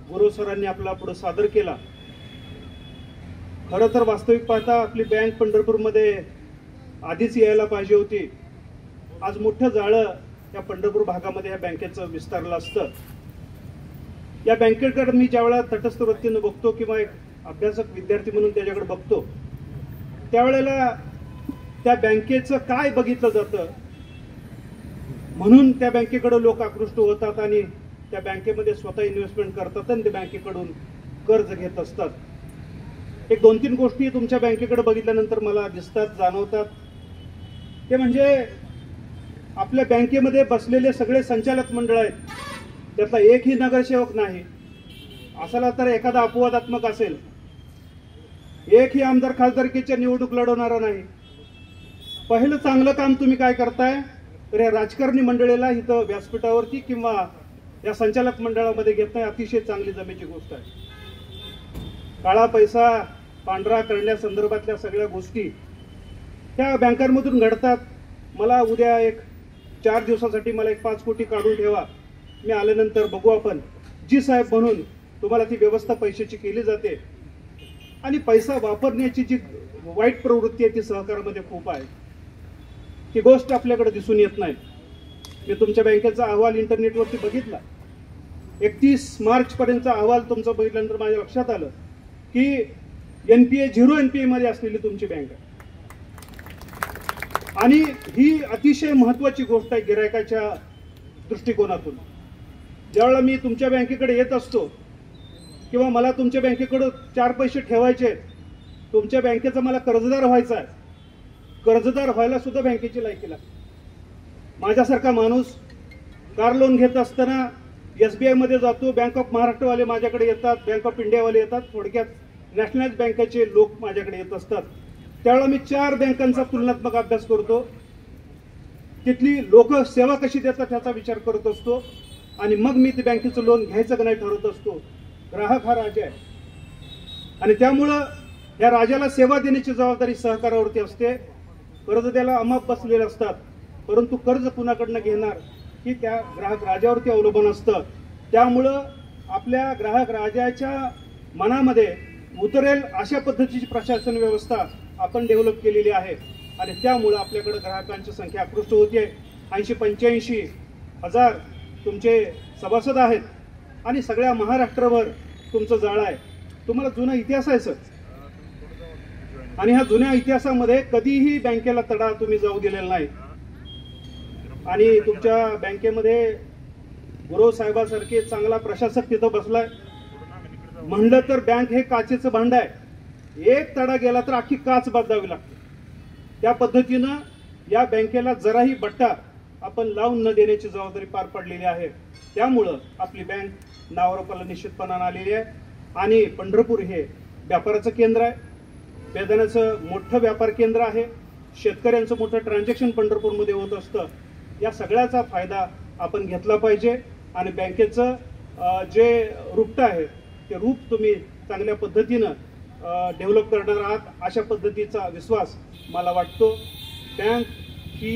गुरव सरांनी आपला पुढे सादर केला. खरं तर वास्तविक पाहता आपली बँक पंढरपूरमध्ये आधीच यायला पाहिजे होती. आज मोठं जाळं या पंढरपूर भागामध्ये या बँकेचं विस्तारलं असतं. या बँकेकडे मी ज्यावेळेला तटस्थ वृत्तीनं बघतो किंवा एक अभ्यासक विद्यार्थी म्हणून त्याच्याकडे बघतो त्यावेळेला त्या बँकेचं काय बघितलं जातं म्हणून त्या बँकेकडे लोक आकृष्ट होतात आणि त्या बँकेमध्ये स्वतः इन्व्हेस्टमेंट करतात आणि ते बँकेकडून कर्ज घेत असतात। एक 2-3 गोष्टी तुमच्या बँकेकडे बघितल्यानंतर मला दिसतात, जाणवतात। ते म्हणजे आपल्या बँकेमध्ये बसलेले सगळे संचालक मंडळ आहेत, त्यातला एकही नगरसेवक नाही। असाला तर एखादा अपवादात्मक असेल। एकही आमदार खासदारकीच्या निवडणूक लढवणारा नाही। पहिलं चांगलं काम तुम्ही काय करताय तर या राजकारणी मंडळीला इथं व्यासपीठावरती किंवा या संचालक मंडळामध्ये घेत नाही, अतिशय चांगली जमेची गोष्ट आहे। काळा पैसा पांढरा करण्यासंदर्भातल्या सगळ्या गोष्टी त्या बँकांमधून घडतात। मला उद्या 4 दिवसासाठी मला 5 कोटी काढून ठेवा, मी आल्यानंतर बघू आपण। जी साहेब म्हणून तुम्हाला ती व्यवस्था पैशाची केली जाते आणि पैसा वापरण्याची जी वाईट प्रवृत्ती आहे ती सहकारामध्ये खूप आहे। ती गोष्ट आपल्याकडे दिसून येत नाही। मी तुमच्या बँकेचा अहवाल इंटरनेटवरती बघितला, 31 मार्च पर्यंतचा अहवाल तुमचा बघितल्यानंतर माझ्या लक्षात आलं की एनपीए 0 एनपीए मध्ये असलेली तुमची बँक आहे। आणि ही अतिशय महत्वाची गोष्ट आहे गिरायकाच्या दृष्टिकोनातून। ज्यावेळेला मी तुमच्या बँकेकडे येत असतो किंवा मला तुमच्या बँकेकडे 4 पैसे ठेवायचे आहेत, तुमच्या बँकेचा मला कर्जदार व्हायचा आहे, कर्जदार व्हायला सुद्धा बँकेची लायकी लागते। माझ्यासारखा माणूस कार लोन घेत असताना SBI मध्ये जातो, बँक ऑफ महाराष्ट्रवाले माझ्याकडे येतात, बँक ऑफ इंडियावाले येतात, थोडक्यात नॅशनलाइज बँकेचे लोक माझ्याकडे येत असतात। त्यावेळेला मी 4 बँकांचा तुलनात्मक अभ्यास करतो, तिथली लोक सेवा कशी देतात त्याचा विचार करत असतो आणि मग मी ते बँकेचं लोन घ्यायचं का नाही ठरवत असतो। ग्राहक हा राजा आहे आणि त्यामुळं या राजाला सेवा देण्याची जबाबदारी सहकारावरती असते। कर्ज द्यायला अमाप बसलेले असतात, परंतु कर्ज कुणाकडनं घेणार ही त्या ग्राहक राजावरती अवलंबून असतं। त्यामुळं आपल्या ग्राहक राजाच्या मनामध्ये उतरेल अशा पद्धतीची प्रशासन व्यवस्था आपण डेव्हलप केलेली आहे आणि त्यामुळं आपल्याकडे ग्राहकांची संख्या आकृष्ट होते। 80-85 हजार तुमचे सभासद आहेत आणि सगळ्या महाराष्ट्रभर तुमचं जाळं आहे। तुम्हाला जुना इतिहास आहे सर, आणि ह्या जुन्या इतिहासामध्ये कधीही बँकेला तडा तुम्ही जाऊ दिलेला नाही। आणि तुमच्या बँकेमध्ये गुरव साहेबासारखे चांगला प्रशासक तिथं बसलाय। म्हणलं तर बँक हे काचेचं भांड आहे, एक तडा गेला तर अख्खी काच बदलावी लागते। त्या पद्धतीनं या बँकेला जराही बट्टा आपण लावून न देण्याची जबाबदारी पार पडलेली आहे। त्यामुळं आपली बँक नावारूपाला निश्चितपणाने आलेली आहे आणि पंढरपूर हे व्यापाराचं केंद्र आहे, बेदाण्याचं मोठं व्यापार केंद्र आहे, शेतकऱ्यांचं मोठं ट्रान्झॅक्शन पंढरपूरमध्ये होत असतं। या सगळ्याचा फायदा आपण घेतला पाहिजे आणि बँकेचं जे रूप आहे ते रूप तुम्ही चांगल्या पद्धतीनं डेव्हलप करणार आहात अशा पद्धतीचा विश्वास मला वाटतो। बँक ही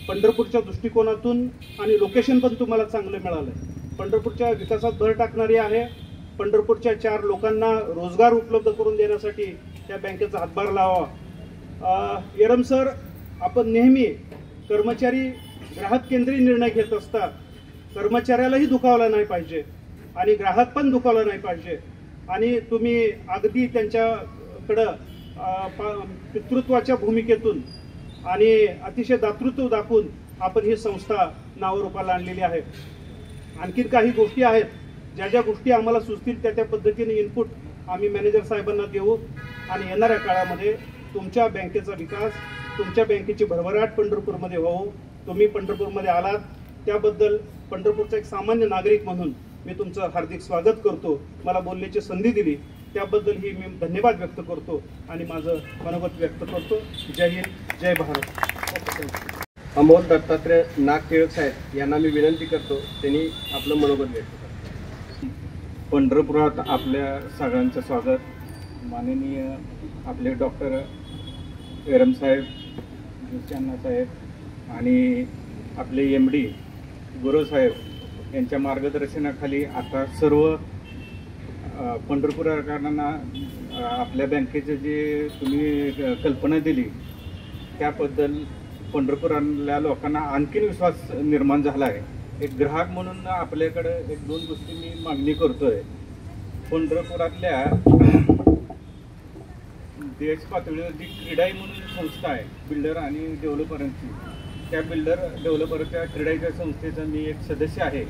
पंढरपूरच्या दृष्टिकोनातून आणि लोकेशन पण तुम्हाला चांगलं मिळालंय, पंढरपूरच्या विकासात भर टाकणारी आहे। पंढरपूरच्या 4 लोकांना रोजगार उपलब्ध करून देण्यासाठी त्या बँकेचा हातभार लावा। येरम सर, आपण नेहमी कर्मचारी ग्राहक केंद्रीय निर्णय घेत असतात, कर्मचाऱ्यालाही दुखावला नाही पाहिजे आणि ग्राहक पण दुखावला नाही पाहिजे आणि तुम्ही अगदी त्यांच्याकडं पितृत्वाच्या भूमिकेतून आणि अतिशय दातृत्व दाखवून आपण ही संस्था नावारूपाला आणलेली आहे। आणखी काही गोष्टी आहेत, ज्या ज्या गोष्टी आम्हाला सुचतील त्या पद्धतीने इनपुट आम्ही मॅनेजर साहेबांना देऊ आणि येणाऱ्या काळामध्ये तुमच्या बँकेचा विकास, तुमच्या बँकेची भरभराट पंढरपूरमध्ये व्हावं। तुम्ही पंढरपूरमध्ये आलात त्याबद्दल पंढरपूरचा एक सामान्य नागरिक म्हणून मी तुमचं हार्दिक स्वागत करतो। मला बोलण्याची संधी दिली त्याबद्दलही मी धन्यवाद व्यक्त करतो आणि माझं मनोगत व्यक्त करतो। जय हिंद, जय भारत। अमोल दत्तात्रय नागटिळक साहेब यांना मी विनंती करतो, त्यांनी आपलं मनोगत व्यक्त करावं। पंढरपुरात आपल्या सगळ्यांचं स्वागत। माननीय आपले डॉक्टर येरम साहेब, जोशी साहेब आणि आपले MD गुरव साहेब यांच्या मार्गदर्शनाखाली आता सर्व पंढरपूरकरांना आपल्या बँकेचे जे तुम्ही कल्पना दिली त्याबद्दल पंढरपुरातल्या लोकांना आणखीन विश्वास निर्माण झाला आहे। एक ग्राहक म्हणून आपल्याकडे 1-2 गोष्टी मी मागणी करतोय। पंढरपुरातल्या देश पातळीवर जी क्रीडाई म्हणून संस्था आहे बिल्डर आणि डेव्हलपरांची, त्या बिल्डर डेव्हलपरच्या क्रीडाईच्या संस्थेचा मी एक सदस्य आहे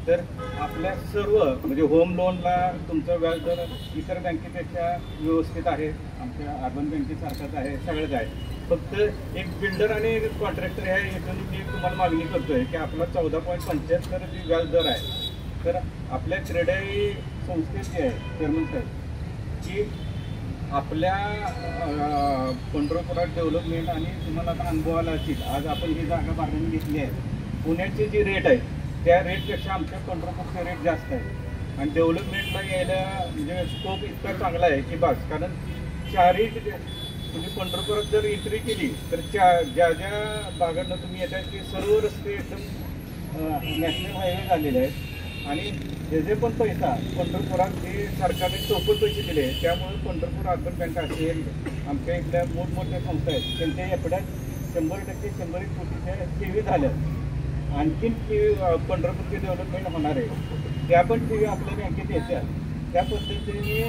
तर आपल्या सर्व म्हणजे होम लोनला तुमचं व्याजदर इतर बँकेपेक्षा व्यवस्थित आहे, आमच्या अर्बन बँकेसारखाच आहे, सगळंच आहे. फक्त एक बिल्डर आणि एक कॉन्ट्रॅक्टर ह्या इथून मी तुम्हाला मागणी करतोय की आपला 14.75 व्याजदर आहे. तर आपल्या क्रेडाई संस्थेची आहे चेअरमन साहेब की आपल्या पंढरपुरात डेव्हलपमेंट आणि तुम्हाला आता अनुभवाला असेल, आज आपण ही जागा भाड्याने घेतली आहे, पुण्याची जी रेट आहे त्या रेटपेक्षा आमच्या पंढरपूरचा रेट जास्त आहे आणि डेव्हलपमेंटला यायला म्हणजे स्कोप इतका चांगला आहे की बस. कारण चारही तुम्ही पंढरपुरात जर एंट्री केली तर ज्या ज्या भागांना तुम्ही येतात ते सर्व रस्ते एकदम नॅशनल हायवे झालेले आहेत आणि जे जे पण पैसा पंढरपुरात हे सरकारने चौपट पैसे दिले, त्यामुळे पंढरपूर अर्बन बँक असेल, आमच्या इथल्या मोठमोठ्या संस्था आहेत त्यांच्या एवढ्यात 100% 100 कोटीच्या ठेवी झाल्या. आणखीन ठेवी पंढरपूरची डेव्हलपमेंट होणार आहे, त्या पण ठेवी आपल्या बँकेत येत्या. त्या पद्धतीने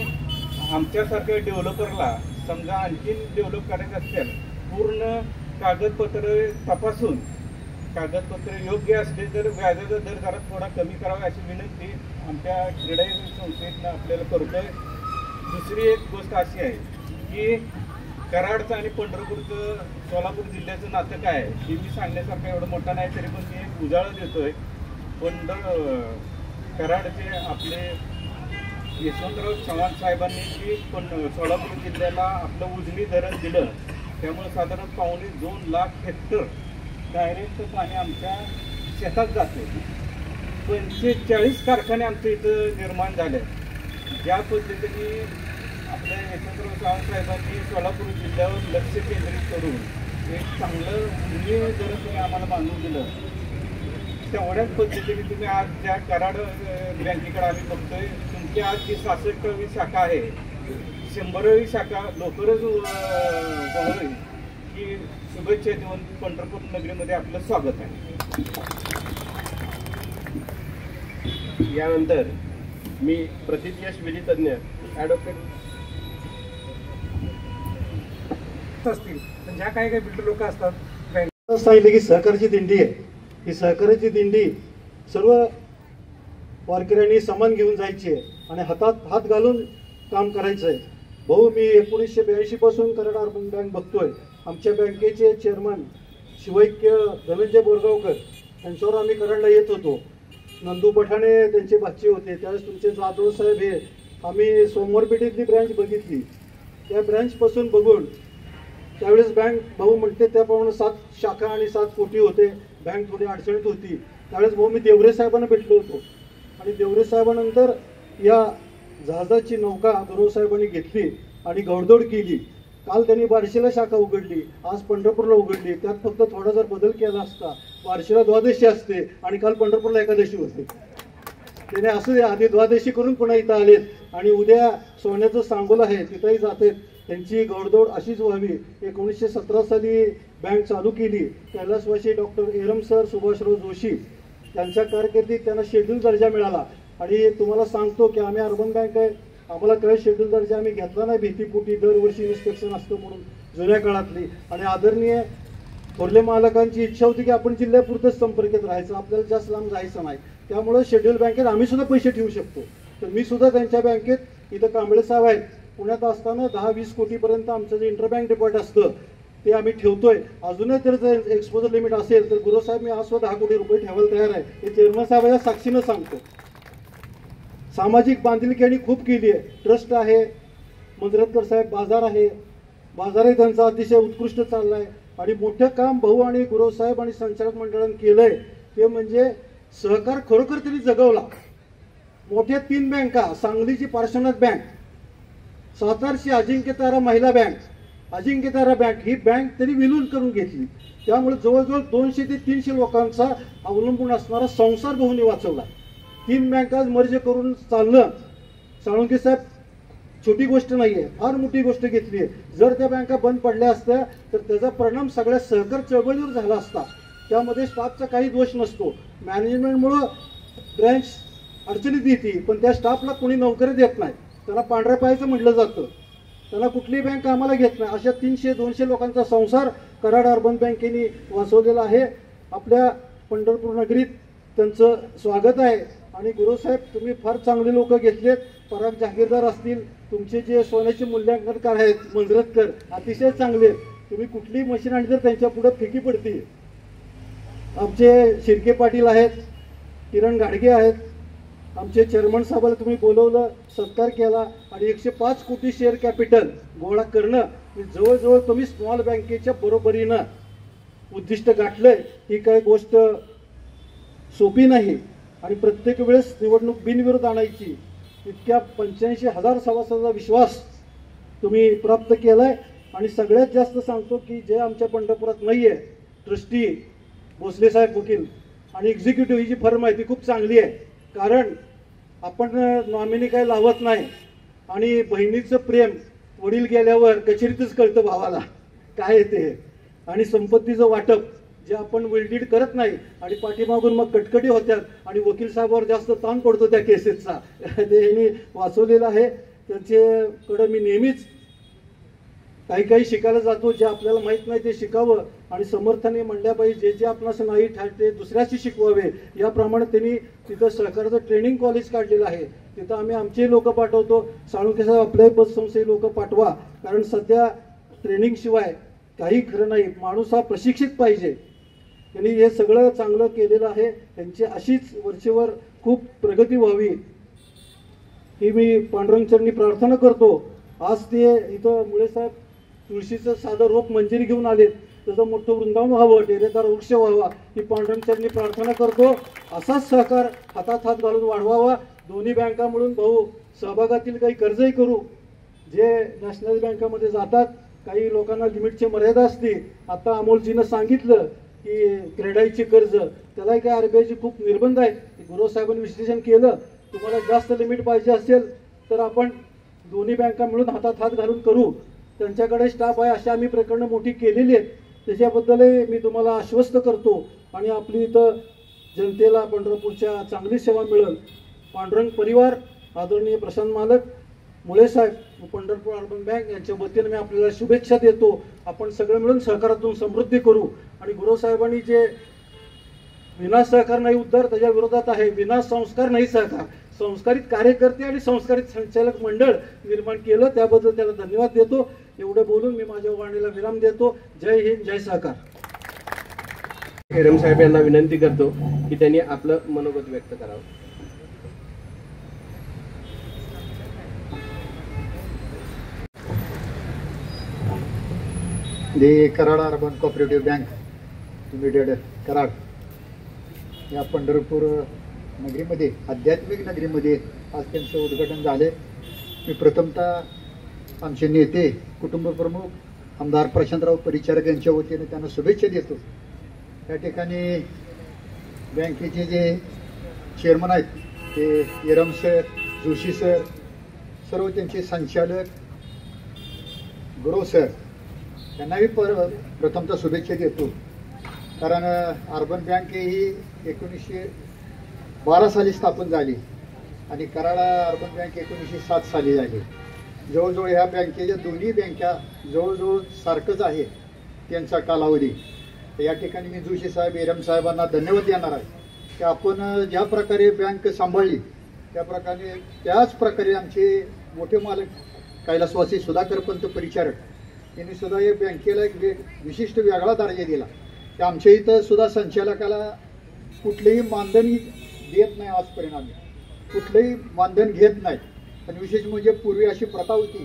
आमच्यासारख्या डेव्हलपरला समजा आणखीन डेव्हलप करायचं असेल, पूर्ण कागदपत्र तपासून कागदपत्र योग्य असले तर व्याजाचा दर जरा थोडा कमी करावा अशी विनंती आमच्या क्रीडा संस्थेतनं आपल्याला करतोय. दुसरी एक गोष्ट अशी आहे की कराडचं आणि पंढरपूरचं सोलापूर जिल्ह्याचं नातं काय आहे हे मी सांगण्यासारखं एवढं मोठं नाही, तरी पण मी एक उजाळा देतोय. कराडचे आपले यशवंतराव चव्हाण साहेबांनी जी सोलापूर जिल्ह्याला आपलं उजनी धरण दिलं, त्यामुळे साधारण 2.25 लाख हेक्टर डायरेक्ट पाणी आमच्या शेतात जाते. 45 कारखाने आमच्या इथं निर्माण झाले. ज्या पद्धतीने आपल्या यशवंतराव चव्हाण साहेबांनी सोलापूर जिल्ह्यावर लक्ष केंद्रित करून एक चांगलं उजनी धरण तुम्ही आम्हाला बांधून दिलं, तेवढ्याच पद्धतीने तुम्ही आज ज्या कराड बँकेकडे आम्ही बघतोय, तुमची आज जी 66वी शाखा आहे, 100वी शाखा लवकरच व्हावी ही शुभेच्छा देऊन पंढरपूर नगरीमध्ये आपलं स्वागत आहे. यानंतर मी प्रतिज्ञाश विधितज्ञ ॲडव्होकेट असतील पण ज्या काही बिल्डर लोक असतात सांगितलं की सहकार्याची दिंडी आहे. ही सहकार्याची दिंडी सर्व वारकऱ्यांनी समान घेऊन जायची आहे आणि हातात हात घालून काम करायचं आहे. भाऊ, मी 1982 पासून कराड अर्बन बँक बघतोय. आमच्या बँकेचे चेअरमन शिवैक्य धनंजय बोरगावकर यांच्यावर आम्ही कराडला येत होतो. नंदू पठाणे त्यांचे भाचे होते, त्यावेळेस तुमचे जाधव साहेब हे आम्ही सोमवार पेठेतली ब्रँच बघितली. त्या ब्रँचपासून बघून त्यावेळेस बँक भाऊ म्हणते त्याप्रमाणे 7 शाखा आणि 7 कोटी होते. बँक थोडी अडचणीत होती. त्यावेळेस भाऊ मी देवरे साहेबांना भेटलो होतो आणि देवरे साहेबांनंतर या जहाजाची नौका गुरु साहेबांनी घेतली आणि घौडदौड केली. काल त्यांनी बार्शीला शाखा उघडली, आज पंढरपूरला उघडली. त्यात फक्त थोडा जर बदल केला असता, बार्शीला द्वादशी असते आणि काल पंढरपूरला एकादशी होते. त्याने असं आधी द्वादशी करून पुन्हा इथं आलेत आणि उद्या सोन्याचं सांगोला आहे तिथंही जातात. त्यांची घौडदौड अशीच व्हावी. 1917 साली बँक चालू केली. कैलासवासी डॉक्टर एरम सर, सुभाषराव जोशी यांच्या कारकिर्दीत त्यांना शेड्यूल दर्जा मिळाला. आणि तुम्हाला सांगतो की आम्ही अर्बन बँक आहे, आम्हाला काही शेड्यूल दर्जा आम्ही घेतला नाही भीतीपोटी. दरवर्षी इन्स्पेक्शन असतं म्हणून जुन्या काळातली. आणि आदरणीय थोरले मालकांची इच्छा होती की आपण जिल्ह्यापुरतंच संपर्कात राहायचं, आपल्याला जास्त लांब जायचं नाही. त्यामुळे शेड्यूल बँकेत आम्ही सुद्धा पैसे ठेवू शकतो. तर मी सुद्धा त्यांच्या बँकेत इथं कांबळे साहेब आहेत, पुण्यात असताना 10-20 कोटीपर्यंत आमचं जे इंटरबँक डिपॉझिट असतं ते आम्ही ठेवतोय. अजूनही जर एक्सपोजर लिमिट असेल तर गुरुसाहेब मी आज सुद्धा 10 कोटी रुपये ठेवायला तयार आहे. हे चेअरमन साहेबांच्या साक्षीनं सांगतो. सामाजिक बांधिलकी यांनी खूप केली आहे. ट्रस्ट आहे, मंजरतकर साहेब बाजार आहे, बाजारही त्यांचा अतिशय उत्कृष्ट चालला आहे. आणि मोठं काम भाऊ आणि गुरुसाहेब आणि संचालक मंडळानं केलंय ते म्हणजे सहकार खरोखर त्यांनी जगवला. मोठ्या 3 बँका, सांगलीची पार्श्वनाथ बँक, सातारची अजिंक्यतारा महिला बँक, अजिंक्यतारा बँक, ही बँक त्यांनी विलीन करून घेतली. त्यामुळे जवळजवळ 200 ते 300 लोकांचा अवलंबून असणारा संसार भाऊंनी वाचवला. 3 बँका मर्ज करून चाललं. साळुंके साहेब छोटी गोष्ट नाहीये, फार मोठी गोष्ट घेतली आहे. जर त्या बँका बंद पडल्या असत्या तर त्याचा परिणाम सगळ्या सहकार चळवळीवर झाला असता. त्यामध्ये स्टाफचा काही दोष नसतो. मॅनेजमेंटमुळं ब्रँच अडचणीत येते, पण त्या स्टाफला कोणी नोकरी देत नाही. त्याला पांढऱ्या पायाचं म्हटलं जातं. त्याला कुठलीही बँक आम्हाला घेत नाही. अशा 300-200 लोकांचा संसार कराड अर्बन बँकेने वाचवलेला आहे. आपल्या पंढरपूर नगरीत त्यांचं स्वागत आहे. आणि गुरुसाहेब तुम्ही फार चांगले लोक घेतलेत, पराग जागीरदार असतील, तुमचे जे सोन्याचे मूल्यांकनकार आहेत मंजरतकर अतिशय चांगले आहेत. तुम्ही कुठलीही मशीन आणली तर त्यांच्या पुढे फिकी पडते. आमचे शिर्के पाटील आहेत, किरण घाडगे आहेत, आमचे चेअरमन साहेबाला तुम्ही बोलवलं, सत्कार केला आणि 105 कोटी शेअर कॅपिटल गोळा करणं जवळजवळ तुम्ही स्मॉल बँकेच्या बरोबरीनं उद्दिष्ट गाठलंय. ही काही गोष्ट सोपी नाही आणि प्रत्येक वेळेस निवडणूक बिनविरोध आणायची इतक्या 85,000 सभासदांचा विश्वास तुम्ही प्राप्त केलाय. आणि सगळ्यात जास्त सांगतो की जे आमच्या पंढरपुरात नाही आहे, ट्रस्टी भोसले साहेब वकील आणि एक्झिक्युटिव्ह ही जी फर्म आहे ती खूप चांगली आहे. कारण आपण नॉमिनी काही लावत नाही आणि बहिणीचं प्रेम वडील गेल्यावर कचेरीतच कळतं भावाला काय येते. आणि संपत्तीचं वाटप जे आपण विलडीड करत नाही आणि पाठीमागून मग कटकटी होत्यात आणि वकील साहेबावर जास्त ताण पडतो त्या केसेसचा, ते यांनी वाचवलेलं आहे. त्याच्याकडं मी नेहमीच काही काही शिकायला जातो, जे आपल्याला माहीत नाही ते शिकावं आणि समर्थाने म्हणल्या पाहिजे, जे आपणास नाही ठाते दुसऱ्याशी शिकवावे. याप्रमाणे त्यांनी तिथं सहकाराचं ट्रेनिंग कॉलेज काढलेलं आहे. तिथं आम्ही आमचे लोक पाठवतो. साळुंखे साहेब आपल्याही पतसंस्थेचे लोक पाठवा, कारण सध्या ट्रेनिंग शिवाय काही खरं नाही. माणूस हा प्रशिक्षित पाहिजे. त्यांनी हे सगळं चांगलं केलेलं आहे. त्यांची अशीच वरचेवर खूप प्रगती व्हावी ही मी पांडुरंगचरणी प्रार्थना करतो. आज ते इथं मुळे साहेब तुळशीचं साधं रोप मंजिरी घेऊन आले, त्याचं मोठं वृंदावन व्हावं, डेरेदार वृक्ष व्हावा ही पांडुरंगचरणी प्रार्थना करतो. असाच सहकार हातात हात घालून वाढवावा. दोन्ही बँका मिळून भाऊ सहभागातील काही कर्जही करू, जे नॅशनल बँकामध्ये जातात. काही लोकांना लिमिटची मर्यादा असते. आता अमोलजीनं सांगितलं की क्रेडाईचे कर्ज, त्यालाही काय आरबीआयचे खूप निर्बंध आहेत. गुरुसाहेबांनी विश्लेषण केलं, तुम्हाला जास्त लिमिट पाहिजे असेल तर आपण दोन्ही बँका मिळून हातात हात घालून करू. त्यांच्याकडे स्टाफ आहे, अशी आम्ही प्रकरणं मोठी केलेली आहेत. त्याच्याबद्दलही मी तुम्हाला आश्वस्त करतो आणि आपली इथं जनतेला पंढरपूरच्या चांगली सेवा मिळेल. पांडुरंग परिवार, आदरणीय प्रशांत मालक, मुळे साहेब, पंढरपूर अर्बन बँक यांच्या वतीने मी आपल्याला शुभेच्छा देतो. आपण सगळे मिळून सहकारातून समृद्धी करू. आणि गुरुसाहेबांनी जे विना सहकार नाही उद्धार त्याच्या विरोधात आहे, विना संस्कार नाही सहकार. संस्कारित कार्यकर्ते आणि संस्कारित संचालक मंडळ निर्माण केलं, त्याबद्दल त्याला धन्यवाद देतो. एवढं बोलून मी माझ्या वाणीला विराम देतो. जय हिंद, जय सहकार. हेरम साहेब यांना विनंती करतो की त्यांनी आपलं मनोगत व्यक्त करावं. The Karad urban cooperative bank limited Karad या पंढरपूर नगरीमध्ये, आध्यात्मिक नगरीमध्ये आज त्यांचं उद्घाटन झाले. मी प्रथमतः आमचे नेते, कुटुंब प्रमुख आमदार प्रशांतराव परिचारक यांच्या वतीने त्यांना शुभेच्छा देतो. या ठिकाणी बँकेचे जे चेअरमन आहेत ते येरम सर, जोशी सर, सर्व त्यांचे संचालक गुरव सर यांनाही प्रथमतः शुभेच्छा देतो. कारण अर्बन बँक ही 1912 साली स्थापन झाली आणि कराड अर्बन बँक 1907 साली झाली. जवळजवळ ह्या बँकेच्या दोन्ही बँका जवळजवळ सारखंच आहे त्यांचा कालावधी. या ठिकाणी मी जोशी साहेब, एरम साहेबांना धन्यवाद देणार आहे की आपण ज्या प्रकारे बँक सांभाळली त्याच प्रकारे आमचे मोठे मालक कैलासवासी सुधाकर पंत परिचारक यांनी सुद्धा या बँकेला एक विशिष्ट वेगळा दर्जा दिला. की आमच्या इथं सुद्धा संचालकाला कुठलेही मानधन देत नाही. आजपर्यंत आम्ही कुठलंही मानधन घेत नाही. आणि विशेष म्हणजे पूर्वी अशी प्रथा होती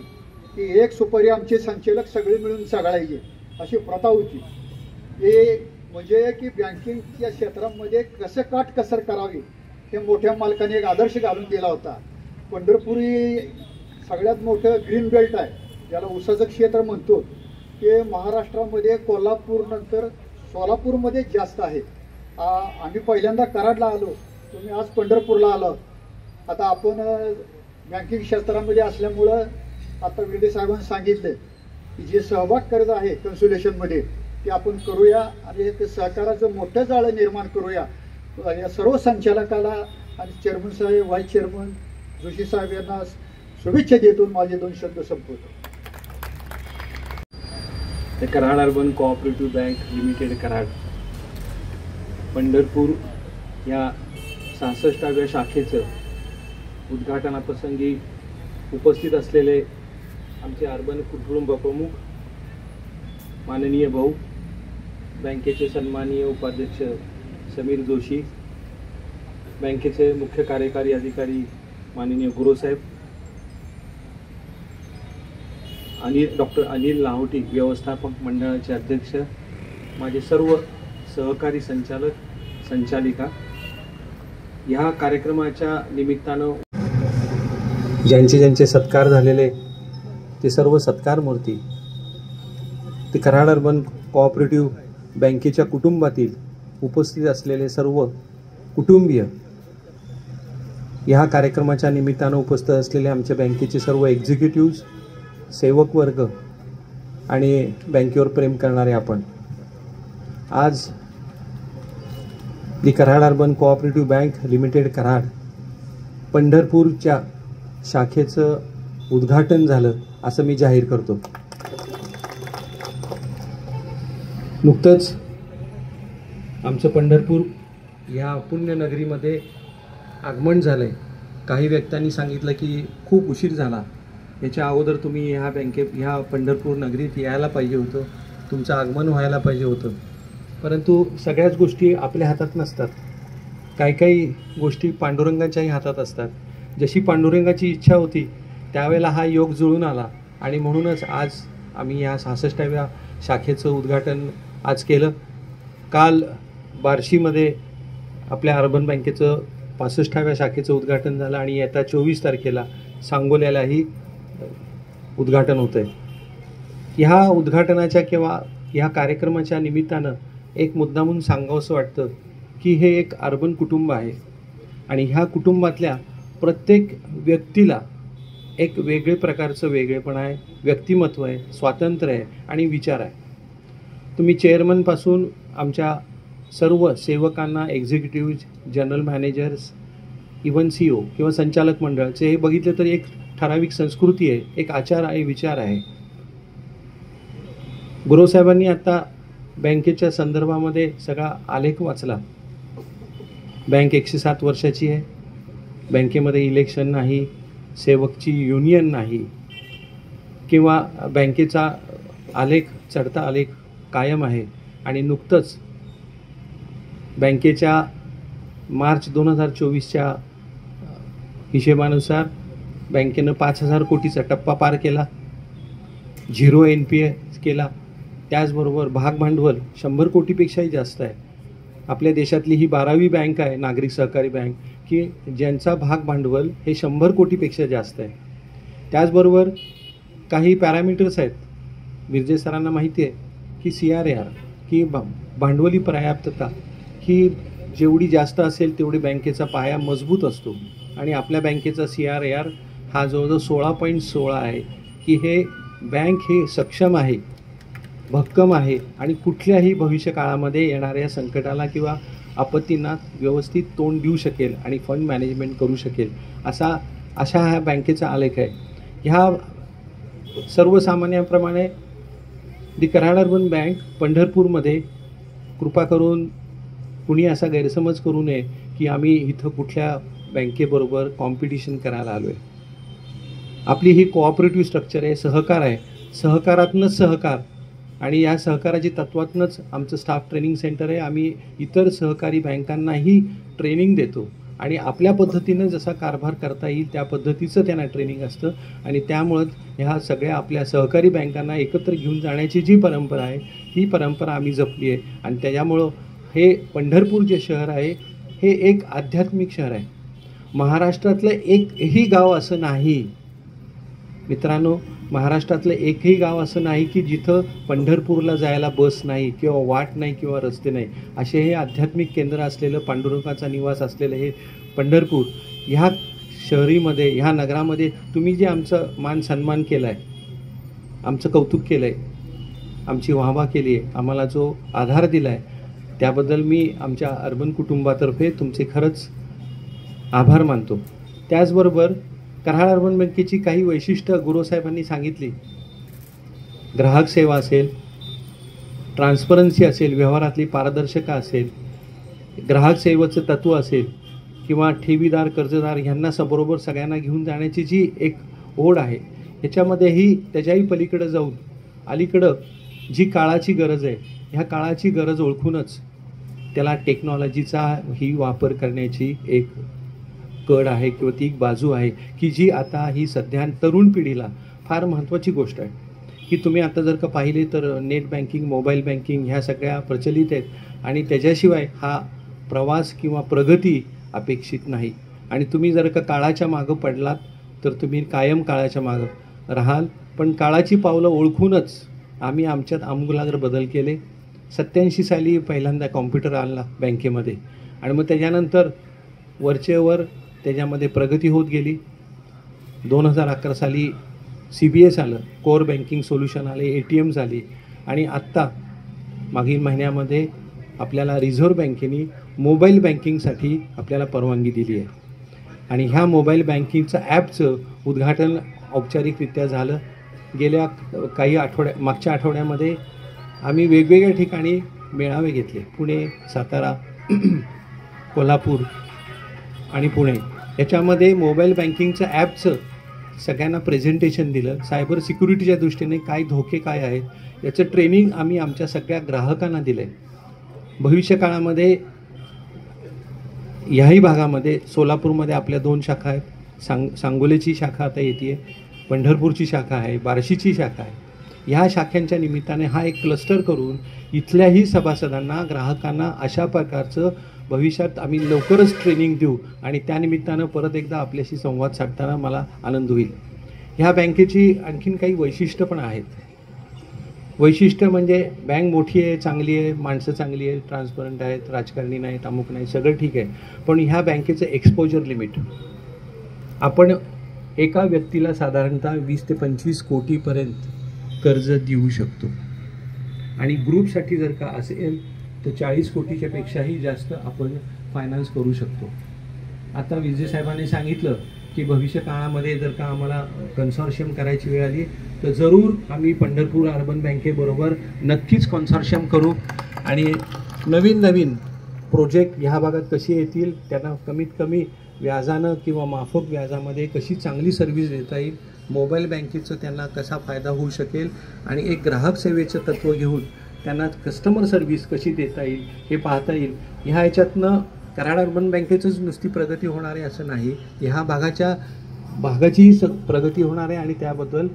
की एक सुपारी आमचे संचालक सगळे मिळून सगळायचे, अशी प्रथा होती. हे म्हणजे की बँकिंगच्या क्षेत्रामध्ये कसं काटकसर करावी हे मोठ्या मालकाने एक आदर्श घालून दिला होता. पंढरपूर ही सगळ्यात मोठं ग्रीन बेल्ट आहे, ज्याला ऊसाचं क्षेत्र म्हणतो. ते महाराष्ट्रामध्ये कोल्हापूर नंतर सोलापूरमध्ये जास्त आहे. आम्ही पहिल्यांदा कराडला आलो, तुम्ही आज पंढरपूरला आलो. आता आपण बँकिंग क्षेत्रामध्ये असल्यामुळं आता विडे साहेबांनी सांगितलं की जे सहभाग करत आहे कन्सुलेशनमध्ये ते आपण करूया आणि एक सहकाराचं मोठं जाळं निर्माण करूया. या सर्व संचालकाला आणि चेअरमन साहेब, व्हाईस चेअरमन जोशी साहेब यांना शुभेच्छा देतो. माझे 2 शब्द संपवतो. Karad urban cooperative bank limited Karad Pandharpur या 66व्या शाखेचं उद्घाटनाप्रसंगी उपस्थित असलेले आमचे अर्बन कुटुंब प्रमुख माननीय भाऊ, बँकेचे सन्माननीय उपाध्यक्ष समीर जोशी, बँकेचे मुख्य कार्यकारी अधिकारी माननीय गुरुसाहेब, डॉक्टर अनिल लाहोटी व्यवस्थापक मंडळाचे अध्यक्ष, माझे सर्व सहकारी संचालक संचालिका, ह्या कार्यक्रमाच्या निमित्तानं ज्यांचे ज्यांचे सत्कार झालेले ते सर्व सत्कार मूर्ती, ते कराड अर्बन कोऑपरेटिव्ह बँकेच्या कुटुंबातील उपस्थित असलेले सर्व कुटुंबीय, ह्या कार्यक्रमाच्या निमित्तानं उपस्थित असलेले आमच्या बँकेचे सर्व एक्झिक्युटिव्ज, सेवक वर्ग आणि बँकेवर प्रेम करणारे आपण, आज the Karad urban cooperative bank limited Karad पंढरपूरच्या शाखेचं उद्घाटन झालं असं मी जाहीर करतो. नुकतंच आमचं पंढरपूर ह्या पुण्यनगरीमध्ये आगमन झालं आहे. काही व्यक्तींनी सांगितलं की खूप उशीर झाला, याच्या अगोदर तुम्ही ह्या पंढरपूर नगरीत यायला पाहिजे होतं, तुमचं आगमन व्हायला पाहिजे होतं. परंतु सगळ्याच गोष्टी आपल्या हातात नसतात, काही गोष्टी पांडुरंगाच्याही हातात असतात. जशी पांडुरंगाची इच्छा होती त्यावेळेला हा योग जुळून आला आणि म्हणूनच आज आम्ही या 66व्या शाखेचं उद्घाटन आज केलं. काल बार्शीमध्ये आपल्या अर्बन बँकेचं 65व्या शाखेचं उद्घाटन झालं आणि येत्या 24 तारखेला सांगोल्यालाही उद्घाटन होतं आहे. ह्या उद्घाटनाच्या किंवा ह्या कार्यक्रमाच्या निमित्तानं एक मुद्दा म्हणून सांगावंसं वाटतं की हे एक अर्बन कुटुंब आहे आणि ह्या कुटुंबातल्या प्रत्येक व्यक्तीला एक वेगळे प्रकारचं वेगळेपण आहे, व्यक्तिमत्व आहे, स्वातंत्र्य आहे आणि विचार आहे. तुम्ही चेअरमनपासून आमच्या सर्व सेवकांना, executive, general managers, even CEO किंवा संचालक मंडळाचे हे बघितलं तर एक ठराविक संस्कृती आहे, एक आचार आहे, विचार आहे. गुरुसाहेबांनी आता बँकेच्या संदर्भामध्ये सगळा आलेख वाचला. बँक 107 वर्षाची आहे, बँकेमध्ये इलेक्शन नाही, सेवकची युनियन नाही किंवा बँकेचा आलेख, चढता आलेख कायम आहे. आणि नुकतंच बँकेच्या मार्च 2024च्या हिशेबानुसार बँकेनं 5,000 कोटीचा टप्पा पार केला, 0 NPA केला. त्याचबरोबर भागभांडवल 100 कोटीपेक्षाही जास्त आहे. आपल्या देशातली ही 12वी बँक आहे, नागरिक सहकारी बँक, की ज्यांचा भागभांडवल हे 100 कोटीपेक्षा जास्त आहे. त्याचबरोबर काही पॅरामीटर्स आहेत, मिर्जे सरांना माहिती आहे की CRAR की भांडवली पर्याप्तता ही जेवढी जास्त असेल तेवढी बँकेचा पाया मजबूत असतो आणि आपल्या बँकेचा CRAR हा जवळजवळ 16.16 आहे की हे बँक हे सक्षम आहे, भक्कम आहे आणि कुठल्याही भविष्य काळामध्ये येणाऱ्या संकटाला किंवा आपत्तींना व्यवस्थित तोंड देऊ शकेल आणि फंड मॅनेजमेंट करू शकेल अशा ह्या बँकेचा आलेख आहे. ह्या सर्वसामान्यांप्रमाणे दी कराड अर्बन बँक पंढरपूरमध्ये कृपा करून कुणी असा गैरसमज करू नये की आम्ही इथं कुठल्या बँकेबरोबर कॉम्पिटिशन करायला आलो आहे. आपली ही कोऑपरेटिव्ह स्ट्रक्चर आहे, सहकार आहे, सहकारातूनच सहकार आणि या सहकाराची तत्वातूनच आमचं स्टाफ ट्रेनिंग सेंटर आहे. आम्ही इतर सहकारी बँकांनाही ट्रेनिंग देतो आणि आपल्या पद्धतीनं जसा कारभार करता येईल त्या पद्धतीचं त्यांना ट्रेनिंग असतं आणि त्यामुळंच ह्या सगळ्या आपल्या सहकारी बँकांना एकत्र घेऊन जाण्याची जी परंपरा आहे ही परंपरा आम्ही जपली आहे आणि त्याच्यामुळं हे पंढरपूर जे शहर आहे हे एक आध्यात्मिक शहर आहे. महाराष्ट्रातलं एकही गाव असं नाही मित्रांनो, महाराष्ट्रातलं एकही गाव असं नाही की जिथं पंढरपूरला जायला बस नाही किंवा वाट नाही किंवा रस्ते नाही. असे हे आध्यात्मिक केंद्र असलेलं, पांडुरंगाचा निवास असलेलं हे पंढरपूर ह्या शहरीमध्ये, ह्या नगरामध्ये तुम्ही जे आमचं मान सन्मान केला आहे, आमचं कौतुक केलं आहे, आमची वाहवा केली आहे, आम्हाला जो आधार दिला आहे त्याबद्दल मी आमच्या अर्बन कुटुंबातर्फे तुमचे खरंच आभार मानतो. त्याचबरोबर कराड अर्बन बँकेची काही वैशिष्ट्य गुरुसाहेबांनी सांगितली. ग्राहक सेवा असेल, ट्रान्सपरन्सी असेल, व्यवहारातली पारदर्शकता असेल, ग्राहक सेवेचं तत्त्व असेल, किंवा ठेवीदार कर्जदार ह्यांना बरोबर सगळ्यांना घेऊन जाण्याची जी एक ओढ आहे, ह्याच्यामध्येही त्याच्याही पलीकडे जाऊन अलीकडं जी काळाची गरज आहे, ह्या काळाची गरज ओळखूनच त्याला टेक्नॉलॉजीचा ही वापर करण्याची एक कड आहे किंवा ती एक बाजू आहे की जी आता ही सध्या तरुण पिढीला फार महत्त्वाची गोष्ट आहे. की तुम्ही आता जर का पाहिले तर नेट बँकिंग, मोबाईल बँकिंग ह्या सगळ्या प्रचलित आहेत आणि त्याच्याशिवाय हा प्रवास किंवा प्रगती अपेक्षित नाही. आणि तुम्ही जर का काळाच्या मागं पडलात तर तुम्ही कायम काळाच्या मागं राहाल. पण काळाची पावलं ओळखूनच आम्ही आमच्यात आमूलाग्र बदल केले. 87 साली पहिल्यांदा कॉम्प्युटर आणला बँकेमध्ये आणि मग त्याच्यानंतर वरचेवर त्याच्यामध्ये प्रगती होत गेली. 2011 साली CBS आलं, कोर बँकिंग सोल्युशन आले, ATMs आली आणि आत्ता मागील महिन्यामध्ये आपल्याला रिझर्व्ह बँकेने मोबाईल बँकिंगसाठी आपल्याला परवानगी दिली आहे. आणि ह्या मोबाईल बँकिंगचं ॲपचं उद्घाटन औपचारिकरित्या झालं. गेल्या मागच्या आठवड्यामध्ये आम्ही वेगवेगळ्या ठिकाणी मेळावे घेतले. पुणे, सातारा, कोल्हापूर आणि पुणे. याच्यामध्ये मोबाईल बँकिंगचं ॲपचं सगळ्यांना प्रेझेंटेशन दिलं. सायबर सिक्युरिटीच्या दृष्टीने काय धोके काय आहेत याचं ट्रेनिंग आम्ही आमच्या सगळ्या ग्राहकांना दिलं आहे. भविष्यकाळामध्ये ह्याही भागामध्ये सोलापूरमध्ये आपल्या 2 शाखा आहेत. सांगोलीची शाखा आता येते आहे, पंढरपूरची शाखा आहे, बार्शीची शाखा आहे. ह्या शाखांच्या निमित्ताने हा एक क्लस्टर करून इथल्याही सभासदांना, ग्राहकांना अशा प्रकारचं भविष्यात आम्ही लवकरच ट्रेनिंग देऊ आणि त्यानिमित्तानं परत एकदा आपल्याशी संवाद साधताना मला आनंद होईल. ह्या बँकेची आणखीन काही वैशिष्ट्य पण आहेत. वैशिष्ट्य म्हणजे बँक मोठी आहे, चांगली आहे, माणसं चांगली आहेत, ट्रान्सपरंट आहेत, राजकारणी नाहीत, अमुक नाही, सगळं ठीक आहे. पण ह्या बँकेचं एक्सपोजर लिमिट, आपण एका व्यक्तीला साधारणतः 20 ते 25 कोटीपर्यंत कर्ज देऊ शकतो आणि ग्रुपसाठी जर का असेल तर 40 कोटीच्या पेक्षाही जास्त आपण फायनान्स करू शकतो. आता विजय साहेबांनी सांगितलं की भविष्य काळामध्ये जर का आम्हाला कन्सॉर्शियम करायची वेळ आली तर जरूर आम्ही पंढरपूर अर्बन बँकेबरोबर नक्कीच कन्सॉर्शियम करू आणि नवीन प्रोजेक्ट ह्या भागात कसे येतील, त्यांना कमीत कमी व्याजानं किंवा माफक व्याजामध्ये कशी चांगली सर्व्हिस देता येईल, मोबाईल बँकेचं त्यांना कसा फायदा होऊ शकेल आणि एक ग्राहक सेवेचं तत्त्व घेऊन त्यांना कस्टमर सर्व्हिस कशी देता येईल हे पाहता येईल. ह्या ह्याच्यातनं कराड अर्बन बँकेचंच नुसती प्रगती होणार आहे असं नाही, ह्या भागाची प्रगती होणार आहे आणि त्याबद्दल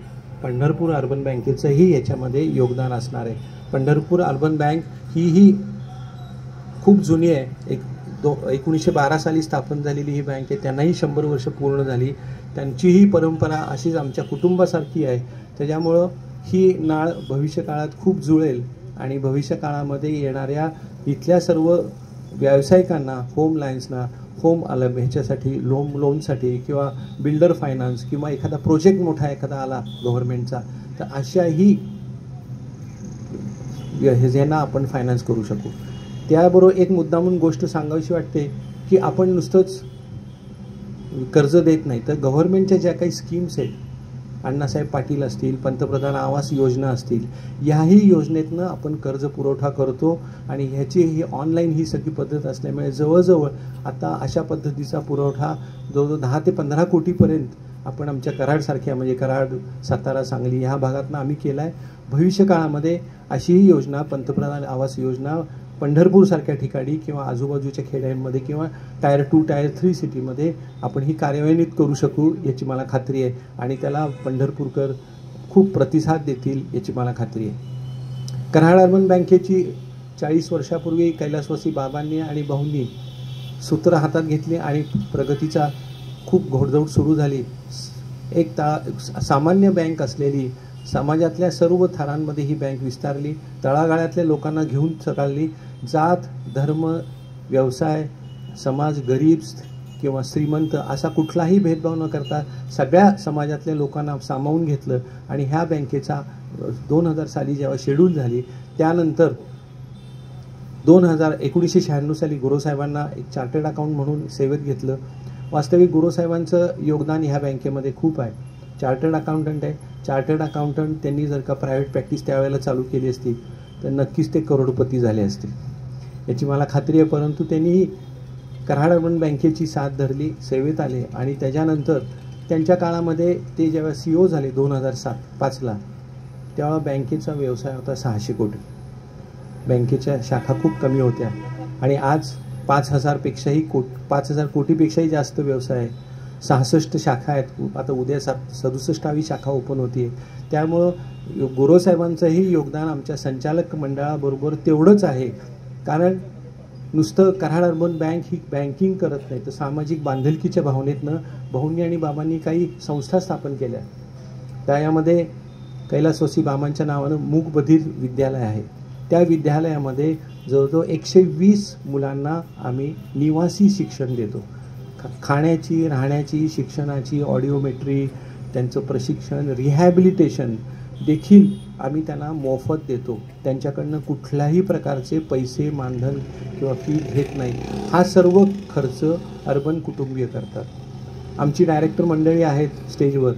पंढरपूर अर्बन बँकेचंही याच्यामध्ये योगदान असणार आहे. पंढरपूर अर्बन बँक ही खूप जुनी आहे. 1912 साली स्थापन झालेली ही बँक आहे. त्यांनाही 100 वर्ष पूर्ण झाली. त्यांचीही परंपरा अशीच आमच्या कुटुंबासारखी आहे. त्याच्यामुळं ही नाळ भविष्यकाळात खूप जुळेल आणि भविष्यकाळामध्ये येणाऱ्या इथल्या सर्व व्यावसायिकांना, होम लाईन्सना, होम आलं ह्याच्यासाठी लोनसाठी किंवा बिल्डर फायनान्स किंवा एखादा प्रोजेक्ट मोठा एखादा आला गव्हर्नमेंटचा तर अशाही ह्यांना आपण फायनान्स करू शकू. त्याबरोबर एक मुद्दामून गोष्ट सांगावीशी वाटते की आपण नुसतंच कर्ज देत नाही तर गव्हर्नमेंटच्या ज्या काही स्कीम्स आहेत, अण्णासाहेब पाटील असतील, पंतप्रधान आवास योजना असतील, याही योजनेतनं आपण कर्ज पुरवठा करतो आणि ह्याची ही ऑनलाईन ही सगळी पद्धत असल्यामुळे जवळजवळ आता अशा पद्धतीचा पुरवठा जवळजवळ 10 ते 15 कोटीपर्यंत आपण आमच्या कराडसारख्या म्हणजे कराड, सातारा, सांगली ह्या भागातनं आम्ही केला आहे. भविष्यकाळामध्ये अशीही योजना, पंतप्रधान आवास योजना पंढरपूरसारख्या ठिकाणी किंवा आजूबाजूच्या खेड्यांमध्ये किंवा टायर 2, टायर 3 सिटीमध्ये आपण ही कार्यान्वित करू शकू याची मला खात्री आहे आणि त्याला पंढरपूरकर खूप प्रतिसाद देतील याची मला खात्री आहे. कराड अर्बन बँकेची 40 वर्षापूर्वी कैलासवासी बाबांनी आणि भाऊंनी सूत्र हातात घेतली आणि प्रगतीचा खूप घोडदौड सुरू झाली. एक सामान्य बँक असलेली समाजातल्या सर्व थरांमध्ये ही बँक विस्तारली, तळागाळातल्या लोकांना घेऊन चालली. जात, धर्म, व्यवसाय, समाज, गरीब किंवा श्रीमंत असा कुठलाही भेदभाव न करता सगळ्या समाजातल्या लोकांना सामावून घेतलं आणि ह्या बँकेचा 2000 साली जेव्हा शेड्यूल झाली त्यानंतर 1996 साली गुरुसाहेबांना एक चार्टर्ड अकाउंट म्हणून सेवेत घेतलं. वास्तविक गुरुसाहेबांचं योगदान ह्या बँकेमध्ये खूप आहे. चार्टर्ड अकाउंटंट आहे. चार्टर्ड अकाउंटंट त्यांनी जर का प्रायव्हेट प्रॅक्टिस त्यावेळेला चालू केली असती तर नक्कीच ते करोडपती झाले असते याची मला खात्री आहे. परंतु त्यांनी कराड अर्बन बँकेची साथ धरली, सेवेत आले आणि त्याच्यानंतर त्यांच्या काळामध्ये ते जेव्हा CEO झाले 2005ला, तेव्हा बँकेचा व्यवसाय होता 600 कोटी. बँकेच्या शाखा खूप कमी होत्या आणि आज 5,000 कोटीपेक्षाही जास्त व्यवसाय आहे. 66 शाखा आहेत. आता उद्या 67वी शाखा ओपन होती. त्यामुळं गुरुसाहेबांचंही योगदान आमच्या संचालक मंडळाबरोबर तेवढंच आहे. कारण नुसतं कराड अर्बन बँक ही बँकिंग करत नाही, तर सामाजिक बांधिलकीच्या भावनेतनं भाऊंनी आणि बाबांनी काही संस्था स्थापन केल्या. त्यामध्ये कैलासवासी बाबांच्या नावानं मूक बधिर विद्यालय आहे. त्या विद्यालयामध्ये जवळजवळ 120 मुलांना आम्ही निवासी शिक्षण देतो. खाण्याची, राहण्याची, शिक्षणाची, ऑडिओमेट्री, त्यांचं प्रशिक्षण, रिहॅबिलिटेशन देखील आम्ही त्यांना मोफत देतो. त्यांच्याकडनं कुठल्याही प्रकारचे पैसे, मानधन किंवा फी घेत नाही. हा सर्व खर्च अर्बन कुटुंबीय करतात. आमची डायरेक्टर मंडळी आहेत स्टेजवर.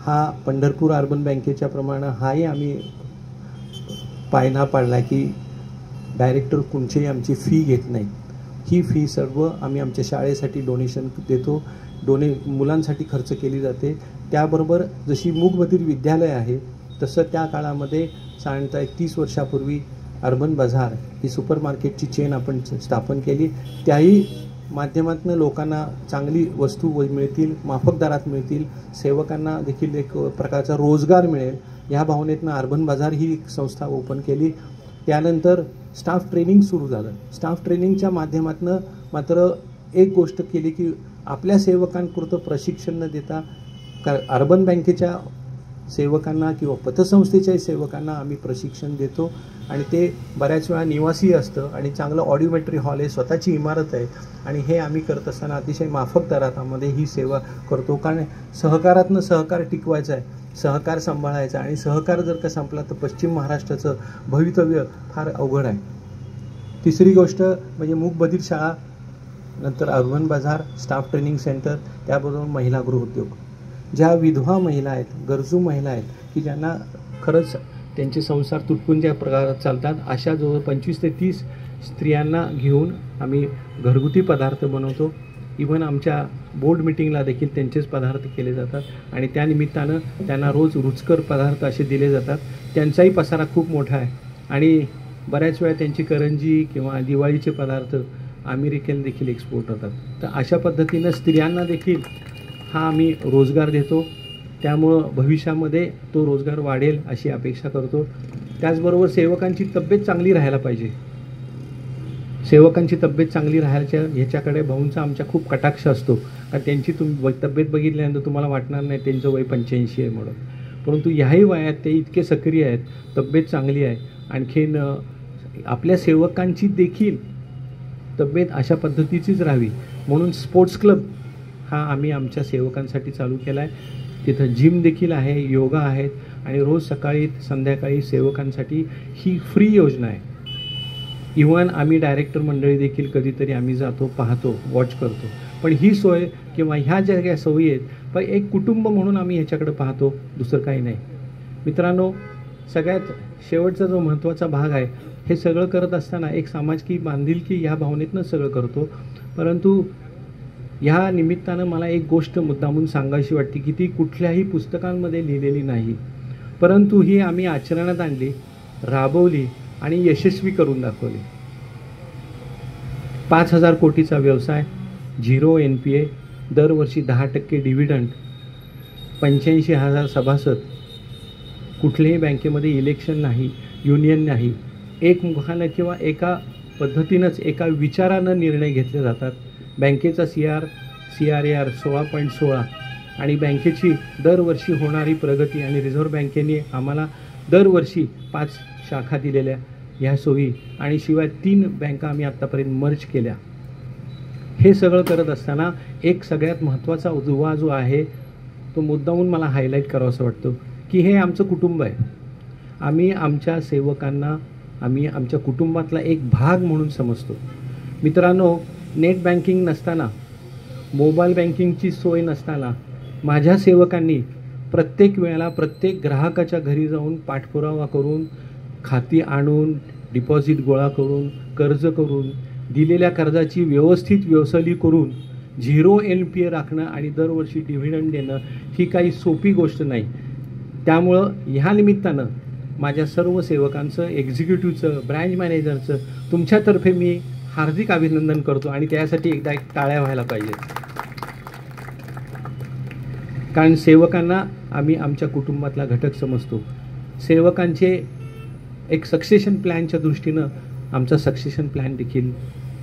हा पंढरपूर अर्बन बँकेच्या प्रमाणे हाही आम्ही पायथा पाडला की डायरेक्टर कोणचीही आमची फी घेत नाही. ही फी सर्व आम्ही आमच्या शाळेसाठी डोनेशन देतो. मुलांसाठी खर्च केली जाते. त्याबरोबर जशी मूकबधिर विद्यालय आहे तसं त्या काळामध्ये साधारणतः 30 वर्षापूर्वी अर्बन बाजार ही सुपर मार्केटची चेन आपण स्थापन केली. त्याही माध्यमातून लोकांना चांगली वस्तू मिळतील, माफक दरात मिळतील, सेवकांना देखील एक प्रकारचा रोजगार मिळेल ह्या भावनेतनं अर्बन बाजार ही संस्था ओपन केली. त्यानंतर स्टाफ ट्रेनिंग सुरू झालं. स्टाफ ट्रेनिंगच्या माध्यमातून मात्र एक गोष्ट केली की आपल्या सेवकांपुरतं प्रशिक्षण न देता अर्बन बँकेच्या सेवकांना किंवा पतसंस्थेच्याही सेवकांना आम्ही प्रशिक्षण देतो आणि ते बऱ्याच वेळा निवासी असतं आणि चांगलं ऑडिओमेट्री हॉल आहे, स्वतःची इमारत आहे आणि हे आम्ही करत असताना अतिशय माफक दरामध्ये ही सेवा करतो. कारण सहकारातनं सहकार टिकवायचा आहे, सहकार सांभाळायचा आणि सहकार जर का संपला तर पश्चिम महाराष्ट्राचं भवितव्य फार अवघड आहे. तिसरी गोष्ट म्हणजे मूकबधिर शाळा, नंतर अर्बन बाजार, स्टाफ ट्रेनिंग सेंटर, त्याबरोबर महिला गृहोद्योग. ज्या विधवा महिला आहेत, गरजू महिला आहेत की ज्यांना खरंच त्यांचे संसार तुटपुंज्या प्रकारात चालतात, अशा जवळ 25 ते 30 स्त्रियांना घेऊन आम्ही घरगुती पदार्थ बनवतो. इव्हन आमच्या बोर्ड मिटिंगला देखील त्यांचेच पदार्थ केले जातात आणि त्यानिमित्तानं त्यांना रोज रुचकर पदार्थ असे दिले जातात. त्यांचाही पसारा खूप मोठा आहे आणि बऱ्याच वेळा त्यांची करंजी किंवा दिवाळीचे पदार्थ अमेरिकेला देखील एक्सपोर्ट होतात. तर अशा पद्धतीनं स्त्रियांना देखील हा आम्ही रोजगार देतो. त्यामुळं भविष्यामध्ये तो रोजगार वाढेल अशी अपेक्षा करतो. त्याचबरोबर सेवकांची तब्येत चांगली राहायला पाहिजे. सेवकांची तब्येत चांगली राहायच्या ह्याच्याकडे भाऊंचा आमच्या खूप कटाक्ष असतो. कारण त्यांची तब्येत बघितल्यानंतर तुम्हाला वाटणार नाही त्यांचं वय 85 आहे म्हणून, परंतु ह्याही वयात ते इतके सक्रिय आहेत, तब्येत चांगली आहे. आणखीन आपल्या सेवकांची देखील तब्येत अशा पद्धतीचीच राहावी म्हणून स्पोर्ट्स क्लब हा आम्ही आमच्या सेवकांसाठी चालू केला आहे. तिथं जिम देखील आहे, योगा आहेत आणि रोज सकाळी संध्याकाळी सेवकांसाठी ही फ्री योजना आहे. इव्हन आम्ही डायरेक्टर मंडळी देखील कधीतरी आम्ही जातो, पाहतो, वॉच करतो. पण ही सोय किंवा ह्या ज्या काही सवयी आहेत पण एक कुटुंब म्हणून आम्ही ह्याच्याकडे पाहतो, दुसरं काही नाही. मित्रांनो, सगळ्यात शेवटचा जो महत्त्वाचा भाग आहे, हे सगळं करत असताना एक सामाजिक बांधिलकी ह्या भावनेतनं सगळं करतो. परंतु ह्या निमित्तानं मला एक गोष्ट मुद्दामून सांगायची वाटते की ती कुठल्याही पुस्तकांमध्ये लिहिलेली नाही, परंतु ही आम्ही आचरणात आणली, राबवली आणि यशस्वी करून दाखवली. 5,000 कोटीचा व्यवसाय, 0 NPA, दरवर्षी 10% डिव्हिडंड, 85,000 सभासद, कुठल्याही बँकेमध्ये इलेक्शन नाही, युनियन नाही, एकमुखानं किंवा एका पद्धतीनंच एका विचारानं निर्णय घेतले जातात. बँकेचा CRAR 16.16 आणि बँकेची दरवर्षी होणारी प्रगती आणि रिझर्व्ह बँकेने आम्हाला दरवर्षी 5 शाखा दिलेल्या ह्या सोयी आणि शिवाय 3 बँका आम्ही आत्तापर्यंत मर्ज केल्या. हे सगळं करत असताना एक सगळ्यात महत्त्वाचा दुवा जो आहे तो मुद्दामून मला हायलाईट करावासं वाटतं की हे आमचं कुटुंब आहे. आम्ही आमच्या सेवकांना आम्ही आमच्या कुटुंबातला एक भाग म्हणून समजतो. मित्रांनो, नेट बँकिंग नसताना, मोबाईल बँकिंगची सोय नसताना माझ्या सेवकांनी प्रत्येक वेळेला प्रत्येक ग्राहकाच्या घरी जाऊन पाठपुरावा करून, खाती आणून, डिपॉझिट गोळा करून, कर्ज करून दिलेल्या कर्जाची व्यवस्थित वसुली करून 0 NPA राखणं आणि दरवर्षी डिव्हिडंड देणं ही काही सोपी गोष्ट नाही. त्यामुळं ह्या निमित्तानं माझ्या सर्व सेवकांचं, एक्झिक्युटिव्हचं, ब्रँच मॅनेजरचं तुमच्यातर्फे मी हार्दिक अभिनंदन करतो आणि त्यासाठी एकदा एक टाळ्या व्हायला पाहिजेत. कारण सेवकांना आम्ही आमच्या कुटुंबातला घटक समजतो. सेवकांचे एक सक्सेशन प्लॅनच्या दृष्टीनं आमचा सक्सेशन प्लॅन देखील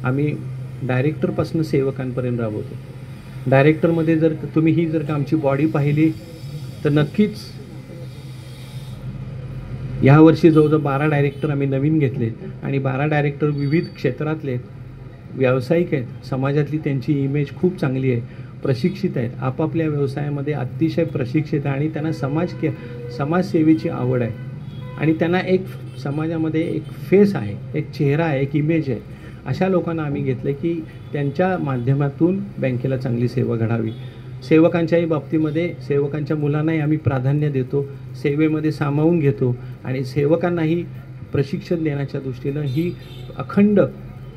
आम्ही डायरेक्टरपासून सेवकांपर्यंत राबवतो. डायरेक्टरमध्ये जर तुम्ही जर का आमची बॉडी पाहिली तर नक्कीच यावर्षी जवळजवळ 12 डायरेक्टर आम्ही नवीन घेतले आणि 12 डायरेक्टर विविध क्षेत्रातले व्यावसायिक आहेत. समाजातली त्यांची इमेज खूप चांगली आहे, प्रशिक्षित आहेत, आपापल्या व्यवसायामध्ये अतिशय प्रशिक्षित आहे आणि त्यांना समाजसेवेची आवड आहे आणि त्यांना एक समाजामध्ये एक फेस आहे, एक चेहरा आहे, एक इमेज आहे. अशा लोकांना आम्ही घेतलं की त्यांच्या माध्यमातून बँकेला चांगली सेवा घडावी. सेवकांच्याही बाबतीमध्ये सेवकांच्या मुलांनाही आम्ही प्राधान्य देतो, सेवेमध्ये सामावून घेतो आणि सेवकांनाही प्रशिक्षण देण्याच्या दृष्टीनं ही अखंड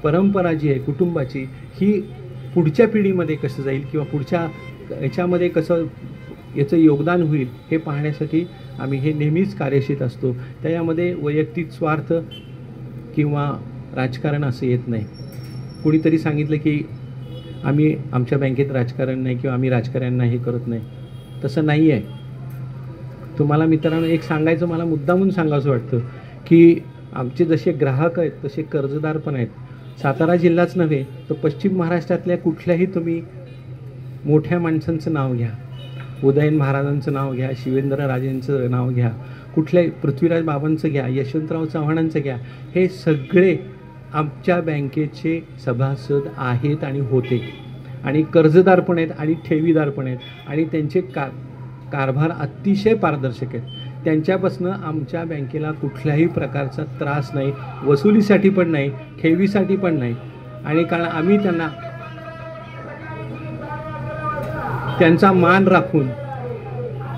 परंपरा जी आहे कुटुंबाची ही पुढच्या पिढीमध्ये कसं जाईल किंवा पुढच्या याच्यामध्ये कसं याचं योगदान होईल हे पाहण्यासाठी आम्ही हे नेहमीच कार्यशील असतो. त्याच्यामध्ये वैयक्तिक स्वार्थ किंवा राजकारण असं येत नाही. कुणीतरी सांगितलं की आम्ही आमच्या बँकेत राजकारण नाही किंवा आम्ही राजकारण हे करत नाही, तसं नाही आहे. तुम्हाला मित्रांनो एक सांगायचं मला मुद्दामून सांगावंसं वाटतं की आमचे जसे ग्राहक आहेत तसे कर्जदार पण आहेत. सातारा जिल्हाच नव्हे तर पश्चिम महाराष्ट्रातल्या कुठल्याही तुम्ही मोठ्या माणसांचं नाव घ्या, उदयन महाराजांचं नाव घ्या, शिवेंद्रराजेंचं नाव घ्या, कुठल्याही पृथ्वीराज बाबांचं घ्या, यशवंतराव चव्हाणांचं घ्या, हे सगळे आमच्या बँकेचे सभासद आहेत आणि होते आणि कर्जदार पण आहेत आणि ठेवीदार पण आहेत आणि त्यांचे कारभार अतिशय पारदर्शक आहेत. त्यांच्यापासून आमच्या बँकेला कुठल्याही प्रकारचा त्रास नाही, वसुलीसाठी पण नाही, ठेवीसाठी पण नाही आणि कारण आम्ही त्यांचा मान राखून,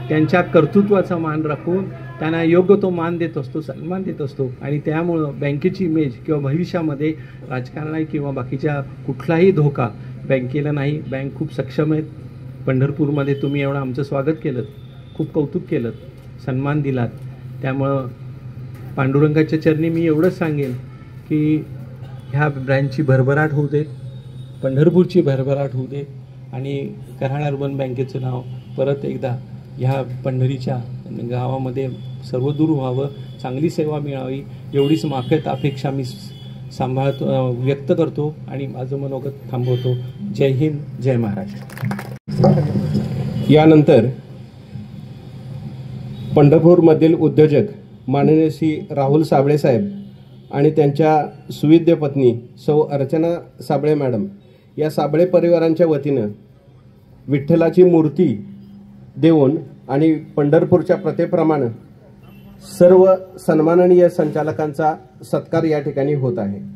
त्यांच्या कर्तृत्वाचा मान राखून त्यांना योग्य तो मान देत असतो, सन्मान देत असतो आणि त्यामुळं बँकेची इमेज किंवा भविष्यामध्ये राजकारणात किंवा बाकीच्या कुठलाही धोका बँकेला नाही. बँक खूप सक्षम आहेत. पंढरपूरमध्ये तुम्ही एवढं आमचं स्वागत केलं, खूप कौतुक केलं, सन्मान दिलात. त्यामुळं पांडुरंगाच्या चरणी मी एवढंच सांगेन की ह्या ब्रँचची भरभराट होऊ देत, पंढरपूरची भरभराट होऊ दे आणि कराड अर्बन बँकेचं नाव परत एकदा ह्या पंढरीच्या गावामध्ये सर्वदूर व्हावं, चांगली सेवा मिळावी एवढीच माफियत अपेक्षा मी व्यक्त करतो आणि माझं मनोगत थांबवतो. जय हिंद, जय महाराष्ट्र. यानंतर पंढरपूरमधील उद्योजक माननीय श्री राहुल साबळे साहेब आणि त्यांच्या सुविद्य पत्नी सौ अर्चना साबळे मॅडम या साबळे परिवारांच्या वतीनं विठ्ठलाची मूर्ती देऊन आणि पंढरपूरच्या प्रथेप्रमाणे सर्व सन्माननीय संचालकांचा सत्कार या ठिकाणी होत आहे.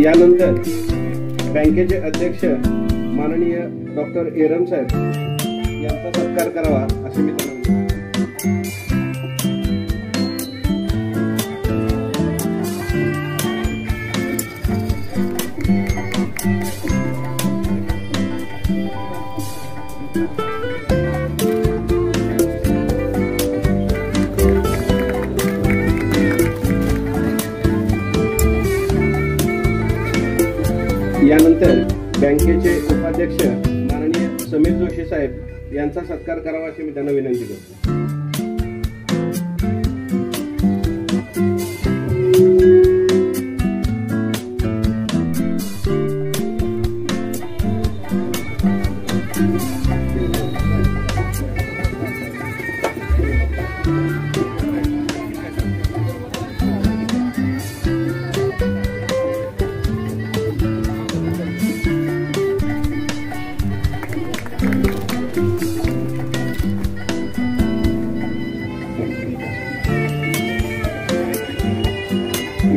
यानंतर बँकेचे अध्यक्ष माननीय डॉक्टर एरम साहेब यांचा सत्कार करावा असे मी यानंतर बँकेचे उपाध्यक्ष माननीय समीर जोशी साहेब यांचा सत्कार करावा अशी मी त्यांना विनंती करतो.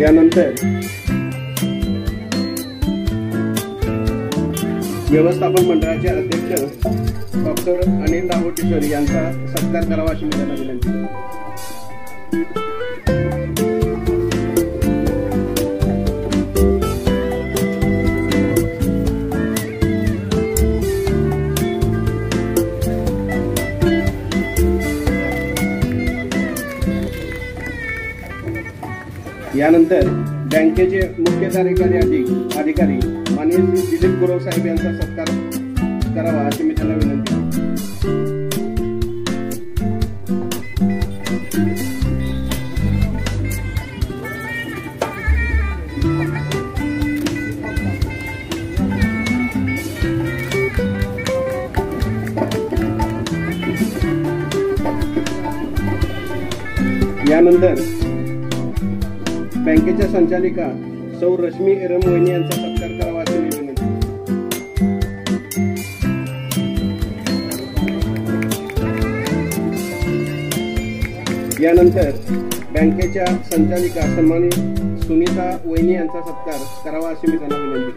यानंतर व्यवस्थापन मंडळाचे अध्यक्ष डॉक्टर अनिल दाभोटीकर यांचा सत्कार करावा अशी मी त्यांना विनंती करतो. यानंतर बँकेचे मुख्य कार्यकारी अधिकारी माननीय श्री दिलीप गुरव साहेब यांचा सत्कार करावा अशी मी त्यांना विनंती करतो. यानंतर बँकेच्या संचालिका सौ रश्मी एरम मोहिनी यांचा सत्कार करावा अशी मी विनंती. यानंतर बँकेच्या संचालिका सन्मानित सुनीता वहिनी यांचा सत्कार करावा अशी मी त्यांना विनंती.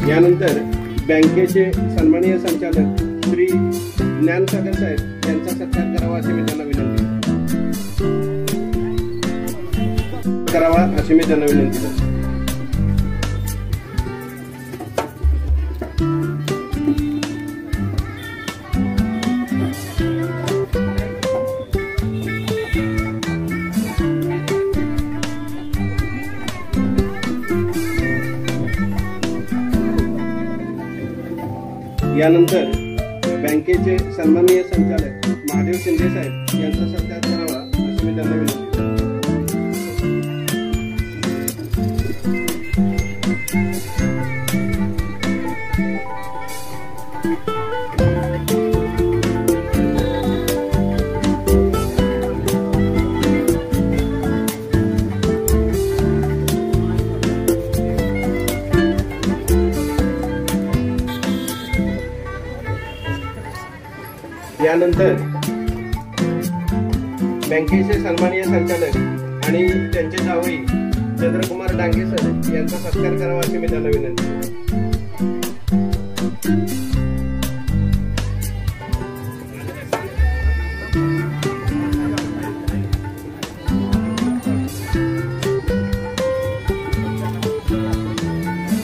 यानंतर बँकेचे सन्माननीय संचालक श्री ज्ञानसागर साहेब यांचा सत्कार करावा अशी मी त्यांना विनंती करतो. यानंतर बँकेचे सन्माननीय संचालक महादेव शिंदे साहेब यांचा सत्कार करावा अशी मी त्यांना विनंती करतो. यानंतर बँकेचे सन्माननीय संचालक आणि त्यांचे जावई चंद्रकुमार डांगे सर यांचा सत्कार करावा अशी मी त्यांना विनंती करतो.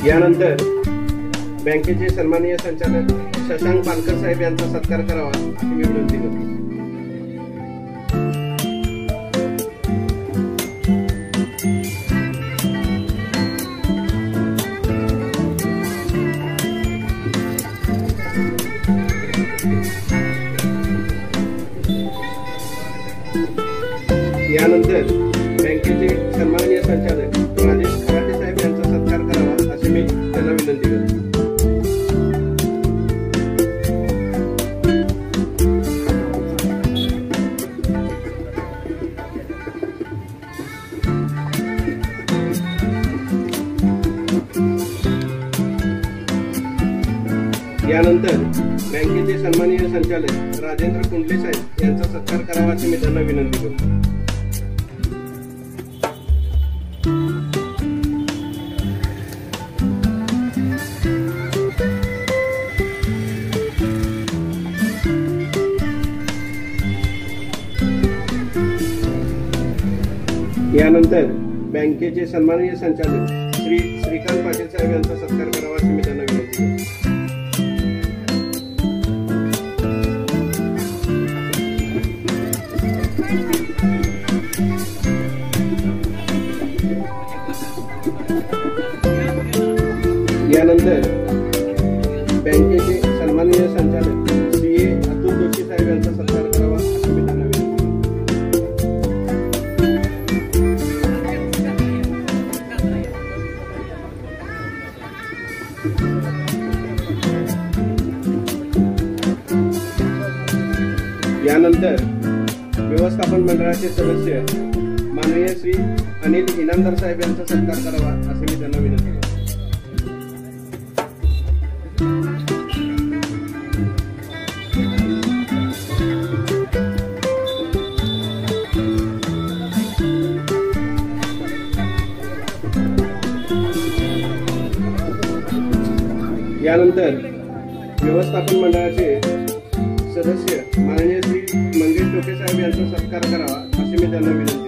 यानंतर बँकेचे सन्माननीय संचालक शशांक पानकर साहेब यांचा सत्कार करावा अशी मी विनंती करतो. यानंतर बँकेचे सन्माननीय संचालक राजेश खराटे साहेब यांचा सत्कार करावा अशी मी त्यांना विनंती करतो. यानंतर बँकेचे सन्माननीय संचालक राजेंद्र कुंडले साहेब यांचा सत्कार करावा अशी मी त्यांना विनंती करतो. यानंतर बँकेचे सन्माननीय संचालक श्री श्रीकांत पाटील साहेब यांचा सत्कार करावा अशी मी त्यांना विनंती करतो. यानंतर बँकेचे सन्माननीय संचालक CA अतुल जोशी साहेब यांचा सत्कार करावा अशी मी त्यांना विनंती करतो. यानंतर व्यवस्थापन मंडळाचे सदस्य माननीय श्री अनिल इनामदार साहेब यांचा सत्कार करावा असे मी त्यांना विनंती करतो. यानंतर व्यवस्थापन मंडळाचे सदस्य माननीय श्री मंगेश डोके साहेब यांचा सत्कार करावा अशी मी त्यांना विनंती करतो.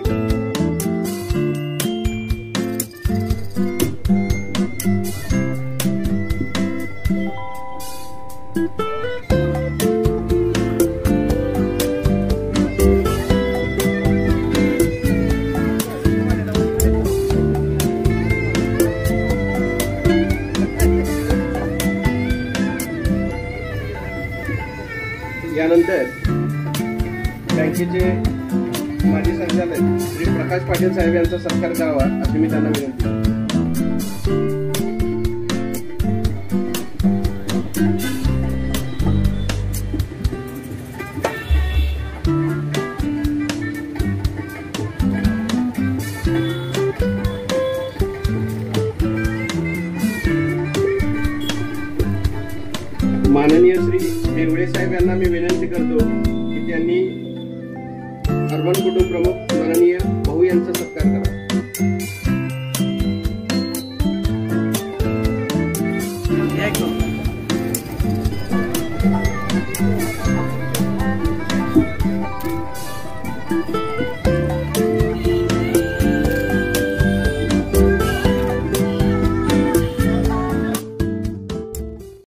यानंतर बँकेचे माजी संचालक श्री प्रकाश पाटील साहेब यांचा सत्कार करावा अशी मी त्यांना विनंती करतो. माननीय श्री देवळे साहेब यांना मी विनंती करतो की त्यांनी अर्बन कुटुंब प्रमुख माननीय भाऊ यांचा सत्कार करावा.